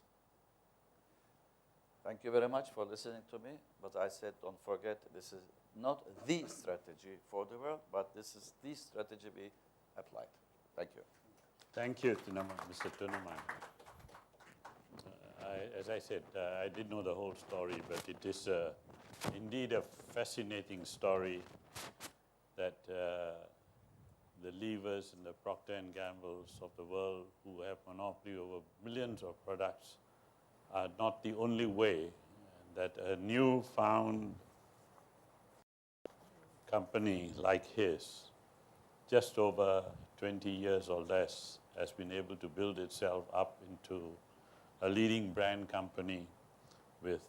Thank you very much for listening to me, but I said don't forget this is not the strategy for the world, but this is the strategy we applied. Thank you. Thank you, Mr. Tunaman. As I said, I didn't know the whole story, but it is indeed a fascinating story that the Levers and the Procter & Gamble's of the world, who have monopoly over millions of products, are not the only way that a newfound company like his, just over 20 years or less, has been able to build itself up into a leading brand company with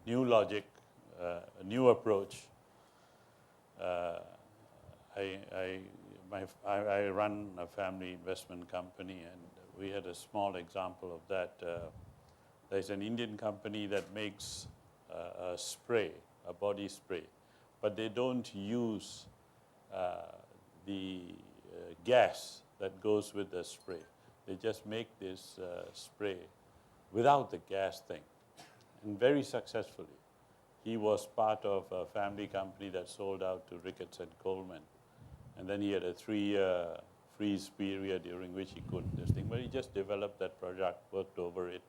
new logic, a new approach. I run a family investment company, and we had a small example of that. There's an Indian company that makes a spray, a body spray, but they don't use the gas that goes with the spray. They just make this spray without the gas thing, and very successfully. He was part of a family company that sold out to Ricketts and Coleman. And then he had a 3-year freeze period during which he couldn't this thing. But he just developed that product, worked over it.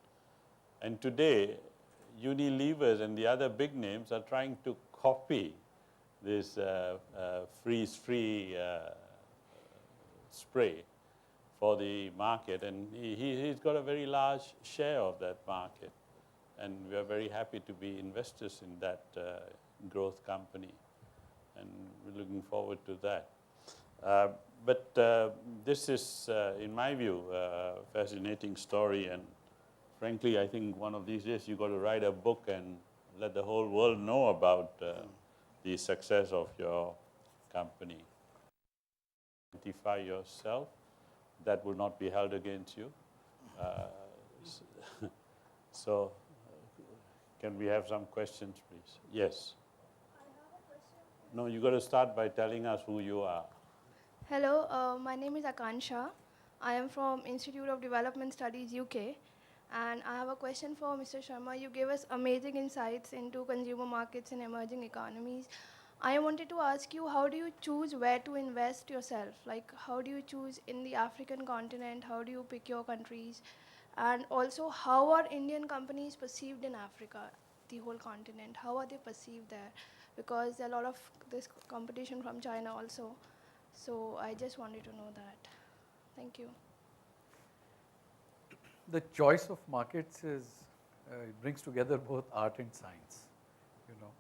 And today, Unilevers and the other big names are trying to copy this freeze-free spray for the market. And he's got a very large share of that market. And we are very happy to be investors in that growth company. And we're looking forward to that. But this is, in my view, a fascinating story. And frankly, I think one of these days you've got to write a book and let the whole world know about the success of your company. Identify yourself. That will not be held against you. So, can we have some questions, please? Yes. I have a question. No, you got to start by telling us who you are. Hello, my name is Akansha. I am from Institute of Development Studies, UK. And I have a question for Mr. Sharma. You gave us amazing insights into consumer markets and emerging economies. I wanted to ask you, how do you choose where to invest yourself? Like, how do you choose in the African continent? How do you pick your countries? And also, how are Indian companies perceived in Africa, the whole continent? How are they perceived there? Because there are a lot of this competition from China also. So I just wanted to know that. Thank you. The choice of markets is, it brings together both art and science, you know.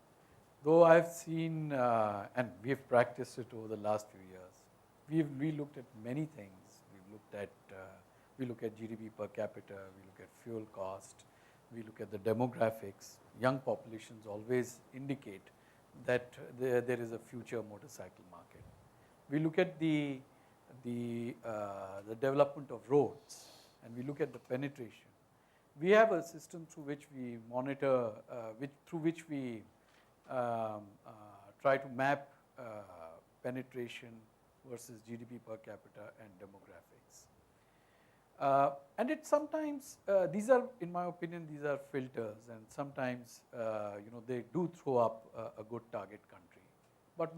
Though I've seen, and we've practiced it over the last few years, we looked at many things. We look at GDP per capita, we look at fuel cost, we look at the demographics. Young populations always indicate that there is a future motorcycle market. We look at the development of roads, and we look at the penetration. We have a system through which we monitor, through which we try to map penetration versus GDP per capita and demographics. And it sometimes, these are, in my opinion, these are filters, and sometimes, they do throw up a good target country. But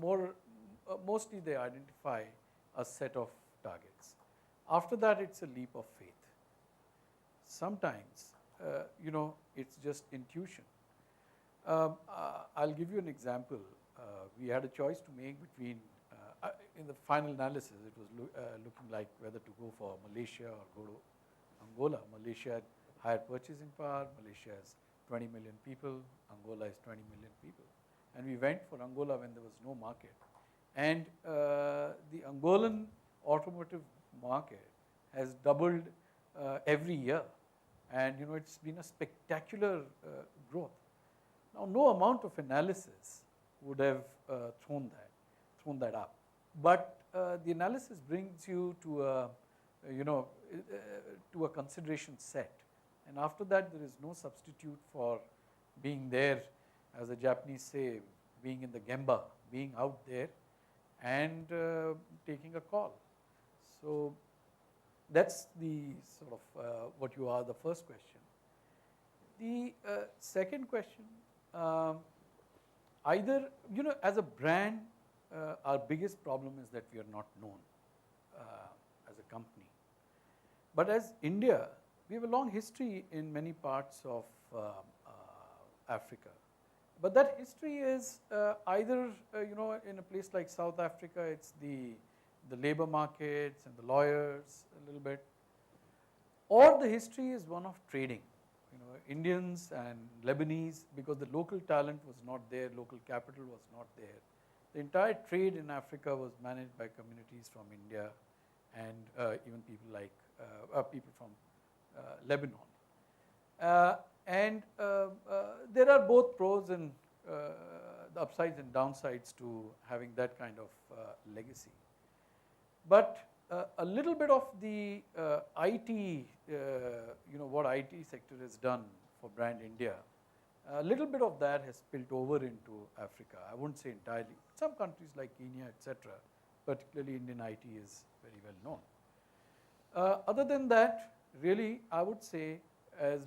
mostly they identify a set of targets. After that, it's a leap of faith. Sometimes, it's just intuition. I'll give you an example. We had a choice to make between, in the final analysis, it was looking like whether to go for Malaysia or go to Angola. Malaysia had higher purchasing power, Malaysia has 20 million people, Angola is 20 million people. And we went for Angola when there was no market. And the Angolan automotive market has doubled every year. And it's been a spectacular growth. Now, no amount of analysis would have thrown that up. But the analysis brings you to a, to a consideration set. And after that, there is no substitute for being there, as the Japanese say, being in the gemba, being out there and taking a call. So that's the sort of what you are, the first question. The second question, either, as a brand, our biggest problem is that we are not known as a company. But as India, we have a long history in many parts of Africa. But that history is either, in a place like South Africa, it's the labor markets and the lawyers a little bit, or the history is one of trading. Indians and Lebanese, because the local talent was not there, local capital was not there. The entire trade in Africa was managed by communities from India and even people like people from Lebanon. There are both pros and the upsides and downsides to having that kind of legacy. But a little bit of the IT, what IT sector has done for brand India, a little bit of that has spilled over into Africa. I wouldn't say entirely. Some countries like Kenya, etc., particularly Indian IT is very well known. Other than that, really, I would say as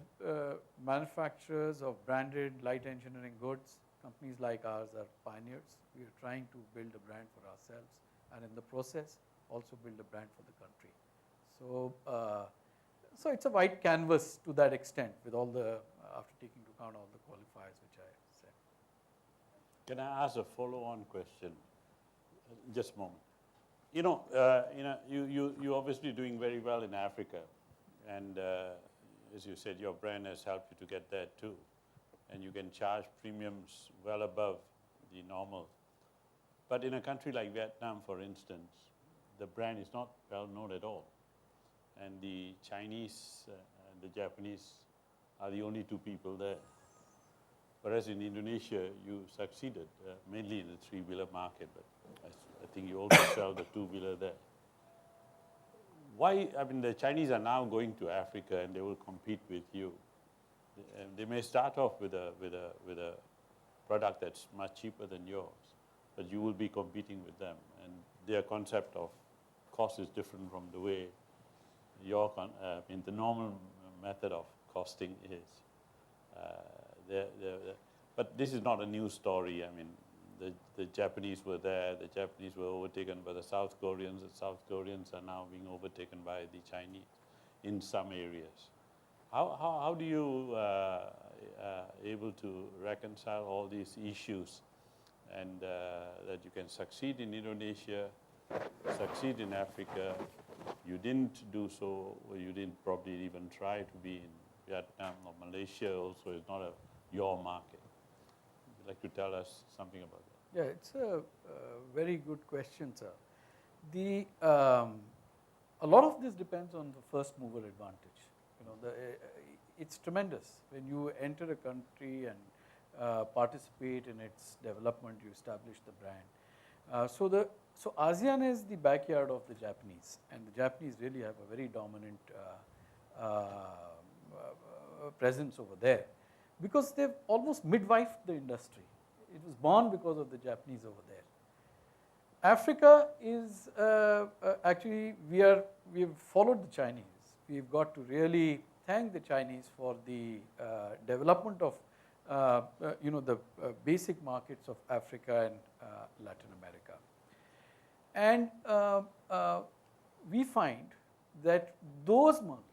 manufacturers of branded light engineering goods, companies like ours are pioneers. We are trying to build a brand for ourselves and in the process also build a brand for the country. So it's a white canvas to that extent with all the, after taking into account all the qualifiers which I said. Can I ask a follow-on question? Just a moment. You're obviously doing very well in Africa, and as you said, your brand has helped you to get there too, and you can charge premiums well above the normal. But in a country like Vietnam, for instance, the brand is not well known at all, and the Chinese and the Japanese are the only two people there. Whereas in Indonesia, you succeeded, mainly in the three-wheeler market, but I think you also sell the two-wheeler there. Why? I mean, the Chinese are now going to Africa and they will compete with you. They may start off with a product that's much cheaper than yours, but you will be competing with them, and their concept of cost is different from the way your the normal method of costing is. But this is not a new story. I mean, the Japanese were there. The Japanese were overtaken by the South Koreans. The South Koreans are now being overtaken by the Chinese in some areas. How do you able to reconcile all these issues, and that you can succeed in Indonesia, succeed in Africa? You didn't do so, or you didn't probably even try to be in Vietnam or Malaysia. Also, is not your market. Would you like to tell us something about that? Yeah, it's a very good question, sir. A lot of this depends on the first mover advantage. It's tremendous when you enter a country and participate in its development. You establish the brand. So ASEAN is the backyard of the Japanese, and the Japanese really have a very dominant presence over there, because they've almost midwifed the industry. It was born because of the Japanese over there. Africa is actually, we've followed the Chinese. We've got to really thank the Chinese for the development of the basic markets of Africa and Latin America. And we find that those markets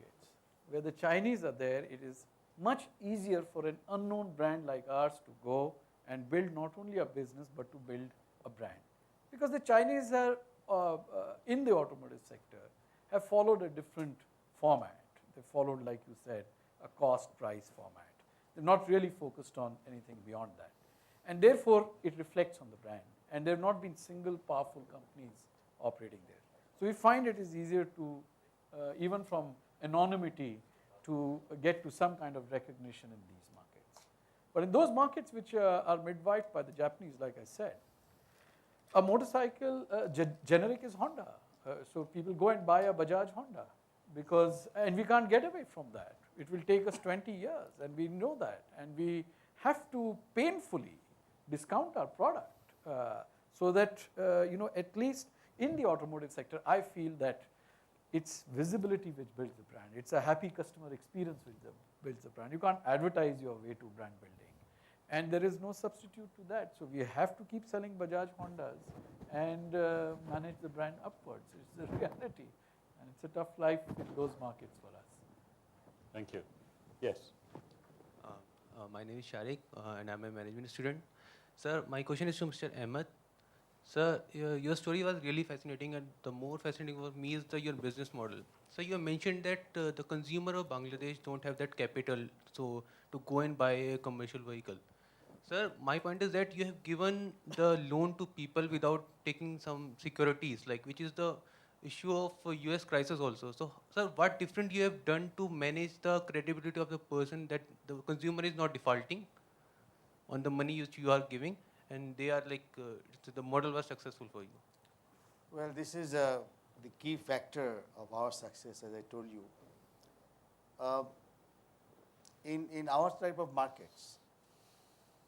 where the Chinese are there, it is much easier for an unknown brand like ours to go and build not only a business but to build a brand. Because the Chinese are, in the automotive sector, have followed a different format. They followed, like you said, a cost-price format. They're not really focused on anything beyond that. And therefore, it reflects on the brand. And there have not been single powerful companies operating there. So we find it is easier to, even from anonymity, to get to some kind of recognition in these markets. But in those markets which are midwifed by the Japanese, like I said, a motorcycle generic is Honda. So people go and buy a Bajaj Honda because, and we can't get away from that. It will take us 20 years, and we know that, and we have to painfully discount our product so that at least in the automotive sector, I feel that it's visibility which builds the brand. It's a happy customer experience which builds the brand. You can't advertise your way to brand building, and there is no substitute to that. So we have to keep selling Bajaj Hondas and manage the brand upwards. It's the reality, and it's a tough life in those markets for us. Thank you. Yes. My name is Sharik, and I'm a management student. Sir, my question is to Mr. Ahmed. Sir, your story was really fascinating, and the more fascinating for me is your business model. So you mentioned that the consumer of Bangladesh don't have that capital so to go and buy a commercial vehicle. Sir, my point is that you have given the loan to people without taking some securities, like which is the issue of US crisis also. So, sir, what different you have done to manage the credibility of the person that the consumer is not defaulting on the money which you are giving, and they are like, the model was successful for you? Well, this is the key factor of our success, as I told you. In our type of markets,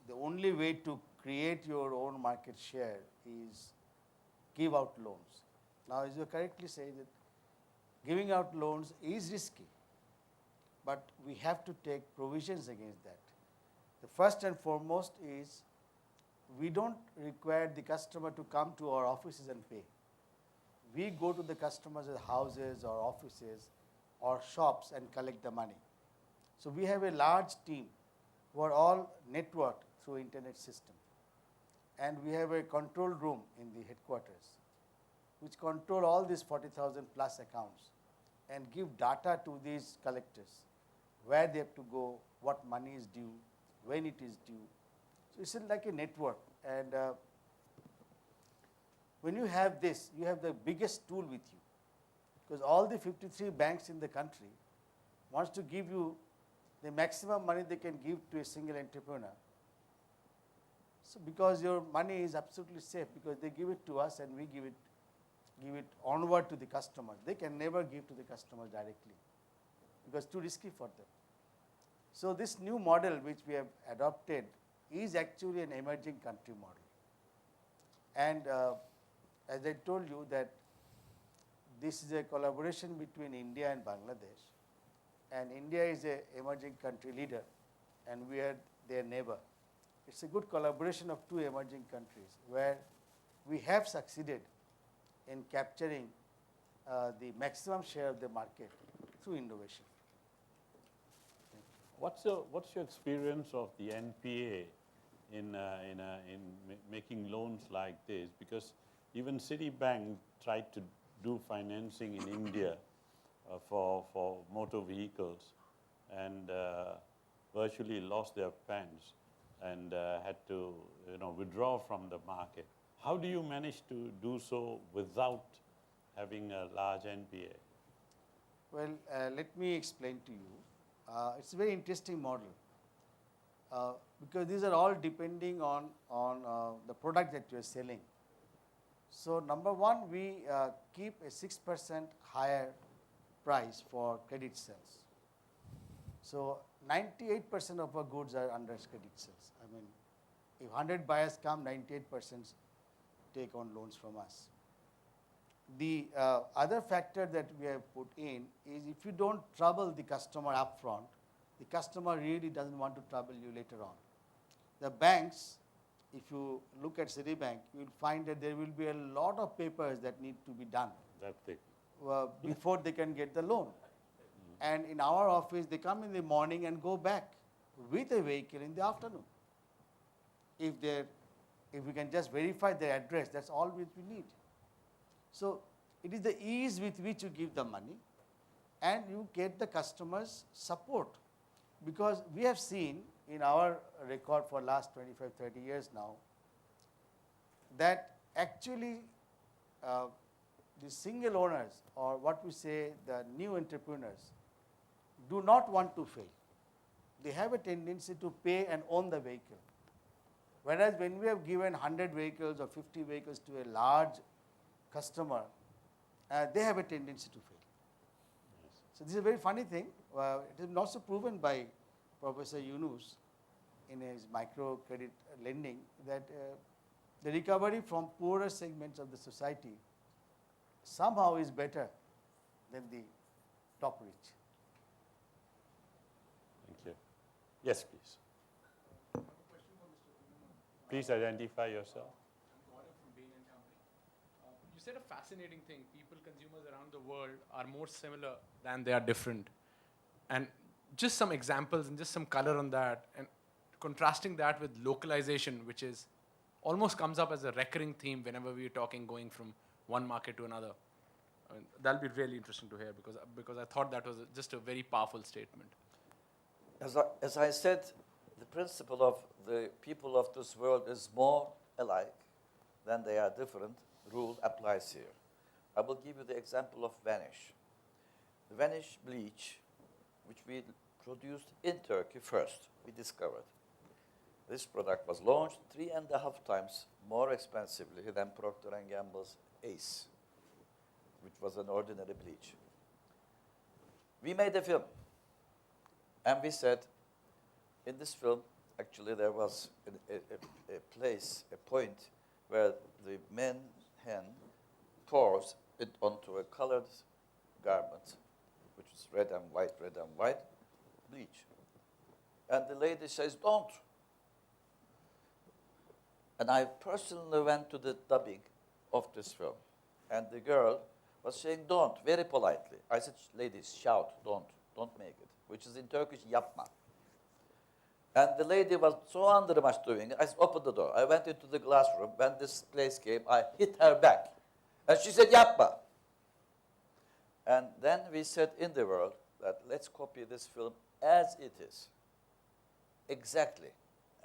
the only way to create your own market share is give out loans. Now, as you correctly say, that giving out loans is risky, but we have to take provisions against that. The first and foremost is we don't require the customer to come to our offices and pay. We go to the customers' houses or offices or shops and collect the money. So we have a large team who are all networked through internet system. And we have a control room in the headquarters which control all these 40,000 plus accounts and give data to these collectors, where they have to go, what money is due, when it is due. So it's like a network. And when you have this, you have the biggest tool with you, because all the 53 banks in the country wants to give you the maximum money they can give to a single entrepreneur. So because your money is absolutely safe, because they give it to us and we give it onward to the customer. They can never give to the customer directly because it's too risky for them. So this new model which we have adopted is actually an emerging country model. And as I told you that this is a collaboration between India and Bangladesh, and India is an emerging country leader and we are their neighbor. It's a good collaboration of two emerging countries where we have succeeded in capturing the maximum share of the market through innovation. What's your experience of the NPA in making loans like this? Because even Citibank tried to do financing in India for motor vehicles and virtually lost their pens and had to withdraw from the market. How do you manage to do so without having a large NPA? Well, let me explain to you. It's a very interesting model because these are all depending on the product that you are selling. So number one, we keep a 6% higher price for credit sales. So 98% of our goods are under credit sales. I mean, if 100 buyers come, 98% take on loans from us. The other factor that we have put in is if you don't trouble the customer upfront, the customer really doesn't want to trouble you later on. The banks, if you look at Citibank, you will find that there will be a lot of papers that need to be done before they can get the loan. And in our office, they come in the morning and go back with a vehicle in the afternoon. If we can just verify their address, that's all which we need. So it is the ease with which you give the money and you get the customer's support. Because we have seen in our record for last 25, 30 years now, that actually the single owners, or what we say the new entrepreneurs, do not want to fail. They have a tendency to pay and own the vehicle. Whereas when we have given 100 vehicles or 50 vehicles to a large customer, they have a tendency to fail. So this is a very funny thing. It is also proven by Professor Yunus in his microcredit lending that the recovery from poorer segments of the society somehow is better than the top rich. Thank you. Yes, please. Please identify yourself. You said a fascinating thing. People, consumers around the world are more similar than they are different. And just some examples and just some color on that, and contrasting that with localization, which is almost comes up as a recurring theme whenever we're talking going from one market to another. I mean, that'll be really interesting to hear because I thought that was just a very powerful statement. As I said, the principle of the people of this world is more alike than they are different. Rule applies here. I will give you the example of Vanish. The Vanish bleach, which we produced in Turkey first, we discovered. This product was launched 3.5 times more expensively than Procter & Gamble's Ace, which was an ordinary bleach. We made a film, and we said, in this film, actually there was a point where the hen pours it onto a colored garment, which is red and white, bleach. And the lady says, don't. And I personally went to the dubbing of this film. And the girl was saying, don't, very politely. I said, ladies, shout, don't make it, which is in Turkish, yapma. And the lady was so under much doing it, I opened the door. I went into the glass room. When this place came, I hit her back. And she said, yapma. And then we said in the world that let's copy this film as it is. Exactly.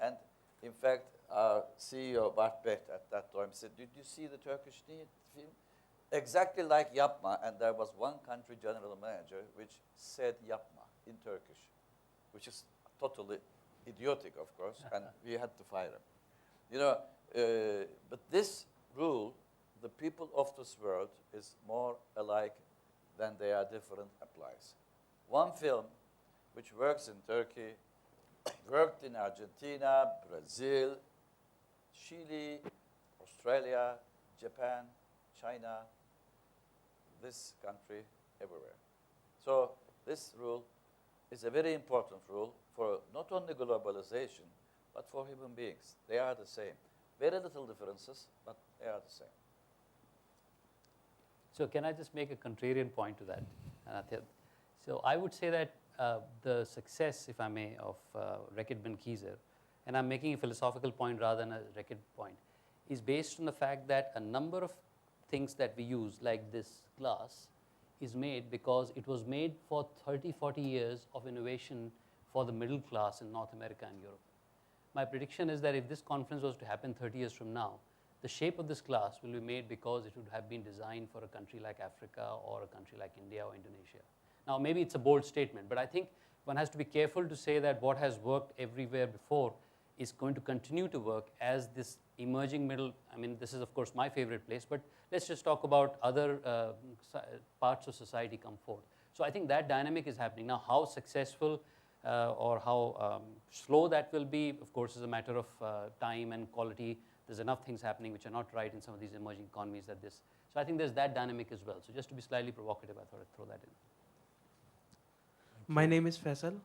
And in fact, our CEO, Bart Becht, at that time said, did you see the Turkish film? Exactly like yapma. And there was one country general manager which said yapma in Turkish, which is totally idiotic, of course, and we had to fire him. You know, but this rule, the people of this world is more alike than they are different, applies. One film which works in Turkey, worked in Argentina, Brazil, Chile, Australia, Japan, China, this country, everywhere. So this rule is a very important rule for not only globalization, but for human beings. They are the same. Very little differences, but they are the same. So can I just make a contrarian point to that? So I would say that the success, if I may, of Reckitt Benckiser, and I'm making a philosophical point rather than a Reckitt point, is based on the fact that a number of things that we use, like this glass, is made because it was made for 30, 40 years of innovation for the middle class in North America and Europe. My prediction is that if this conference was to happen 30 years from now, the shape of this glass will be made because it would have been designed for a country like Africa or a country like India or Indonesia. Now, maybe it's a bold statement, but I think one has to be careful to say that what has worked everywhere before is going to continue to work as this emerging middle. I mean, this is, of course, my favorite place, but let's just talk about other parts of society come forth. So I think that dynamic is happening. Now, how successful or how slow that will be, of course, is a matter of time and quality. There's enough things happening which are not right in some of these emerging economies that this. So I think there's that dynamic as well. So just to be slightly provocative, I thought I'd throw that in. My name is Faisal,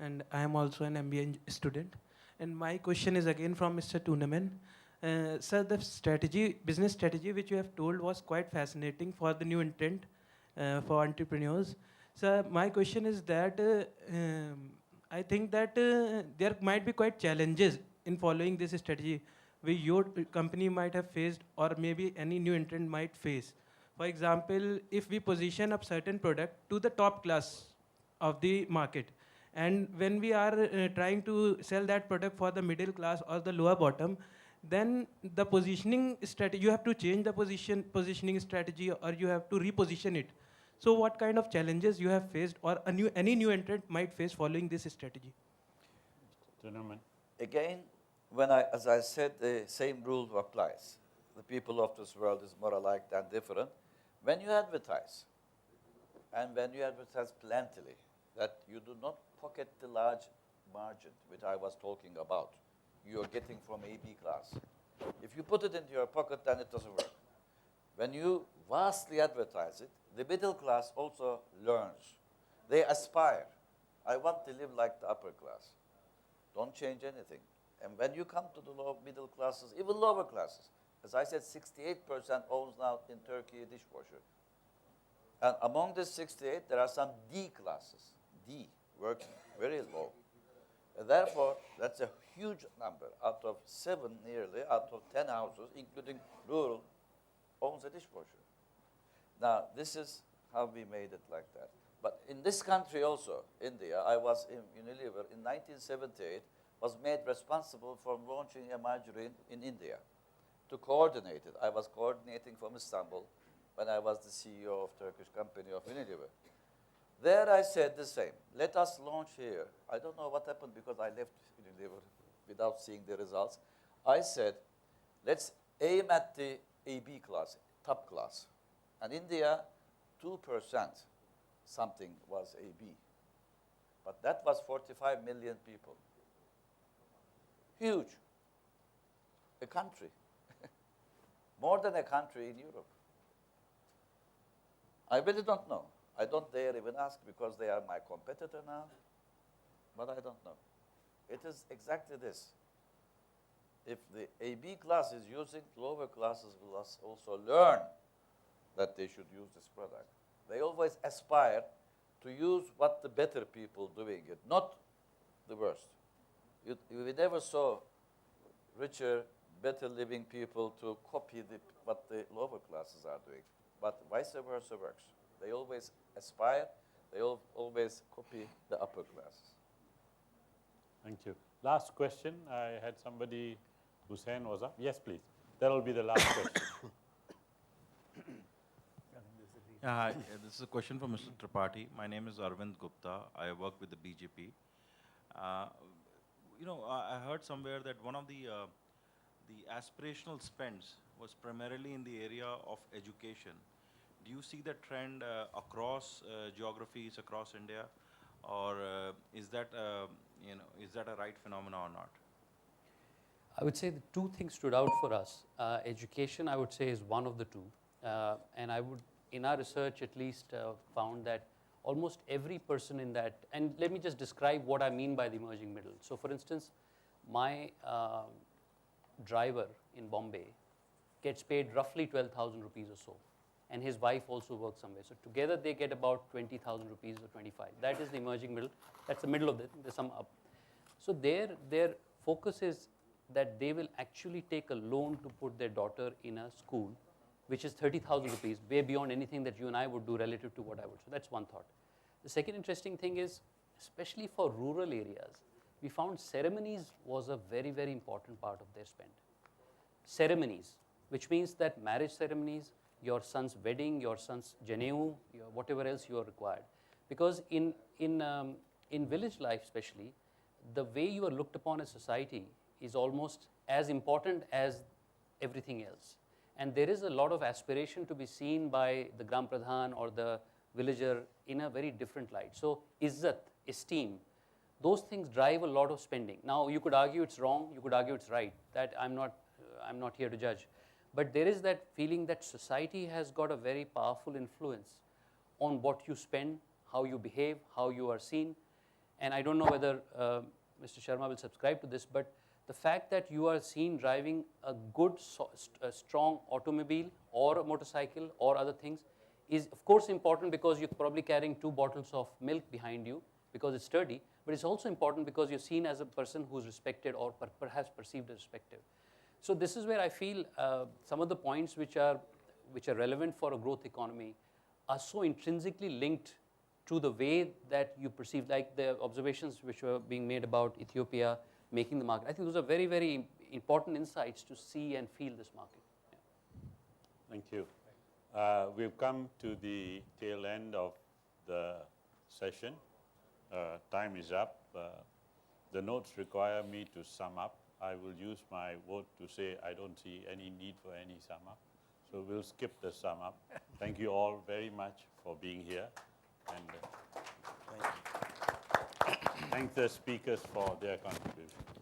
and I am also an MBA student. And my question is again from Mr. Toonaman. Sir, the business strategy which you have told was quite fascinating for the new intent for entrepreneurs. Sir, my question is that I think that there might be quite challenges in following this strategy which your company might have faced or maybe any new entrant might face. For example, if we position a certain product to the top class of the market And when we are trying to sell that product for the middle class or the lower bottom, then the positioning strategy, you have to change the positioning strategy, or you have to reposition it. So what kind of challenges you have faced, or any new entrant might face following this strategy? Gentlemen. Again, as I said, the same rule applies. The people of this world is more alike than different. When you advertise, and when you advertise plentifully, that you do not pocket the large margin which I was talking about, you are getting from AB class. If you put it into your pocket, then it doesn't work. When you vastly advertise it, the middle class also learns. They aspire. I want to live like the upper class. Don't change anything. And when you come to the low middle classes, even lower classes, as I said, 68% owns now in Turkey a dishwasher. And among the 68, there are some D classes, D, working very low. And therefore, that's a huge number. Out of 7, nearly, out of 10 houses, including rural, owns a dishwasher. Now, this is how we made it like that. But in this country also, India, I was in Unilever in 1978, was made responsible for launching a margarine in India to coordinate it. I was coordinating from Istanbul when I was the CEO of Turkish company of Unilever. There I said the same. Let us launch here. I don't know what happened because I left Unilever without seeing the results. I said, let's aim at the AB class, top class. And India, 2% something was AB. But that was 45 million people. Huge. A country. More than a country in Europe. I really don't know. I don't dare even ask because they are my competitor now. But I don't know. It is exactly this. If the AB class is using, lower classes will also learn that they should use this product. They always aspire to use what the better people doing it, not the worst. We never saw richer, better living people to copy what the lower classes are doing. But vice versa works. They always aspire, they always copy the upper classes. Thank you. Last question. I had somebody, Hussein was up. Yes, please. That will be the last question. Hi, this is a question from Mr. Tripathi. My name is Arvind Gupta. I work with the BJP. I heard somewhere that one of the aspirational spends was primarily in the area of education. Do you see that trend across geographies across India, or is that a right phenomenon or not? I would say the two things stood out for us. Education, I would say, is one of the two. And I would, in our research at least, found that almost every person in that, and let me just describe what I mean by the emerging middle. So for instance, my driver in Bombay gets paid roughly 12,000 rupees or so. And his wife also works somewhere. So together they get about 20,000 rupees or 25. That is the emerging middle. That's the middle of it. There's some up. So their focus is that they will actually take a loan to put their daughter in a school, which is 30,000 rupees, way beyond anything that you and I would do relative to what I would. So that's one thought. The second interesting thing is, especially for rural areas, we found ceremonies was a very, very important part of their spend. Ceremonies, which means that marriage ceremonies, your son's wedding, your son's janeu, whatever else you are required. Because in village life especially, the way you are looked upon as society is almost as important as everything else. And there is a lot of aspiration to be seen by the Gram Pradhan or the villager in a very different light. So izzat, esteem, those things drive a lot of spending. Now you could argue it's wrong, you could argue it's right. That I'm not here to judge. But there is that feeling that society has got a very powerful influence on what you spend, how you behave, how you are seen. And I don't know whether Mr. Sharma will subscribe to this, but the fact that you are seen driving a good, strong automobile or a motorcycle or other things is of course important because you're probably carrying 2 bottles of milk behind you because it's sturdy, but it's also important because you're seen as a person who's respected or perhaps perceived as respected. So this is where I feel some of the points which are relevant for a growth economy are so intrinsically linked through the way that you perceive, like the observations which were being made about Ethiopia making the market. I think those are very, very important insights to see and feel this market. Yeah. Thank you. We've come to the tail end of the session. Time is up. The notes require me to sum up. I will use my vote to say I don't see any need for any sum up. So we'll skip the sum up. Thank you all very much for being here. And thank the speakers for their contribution.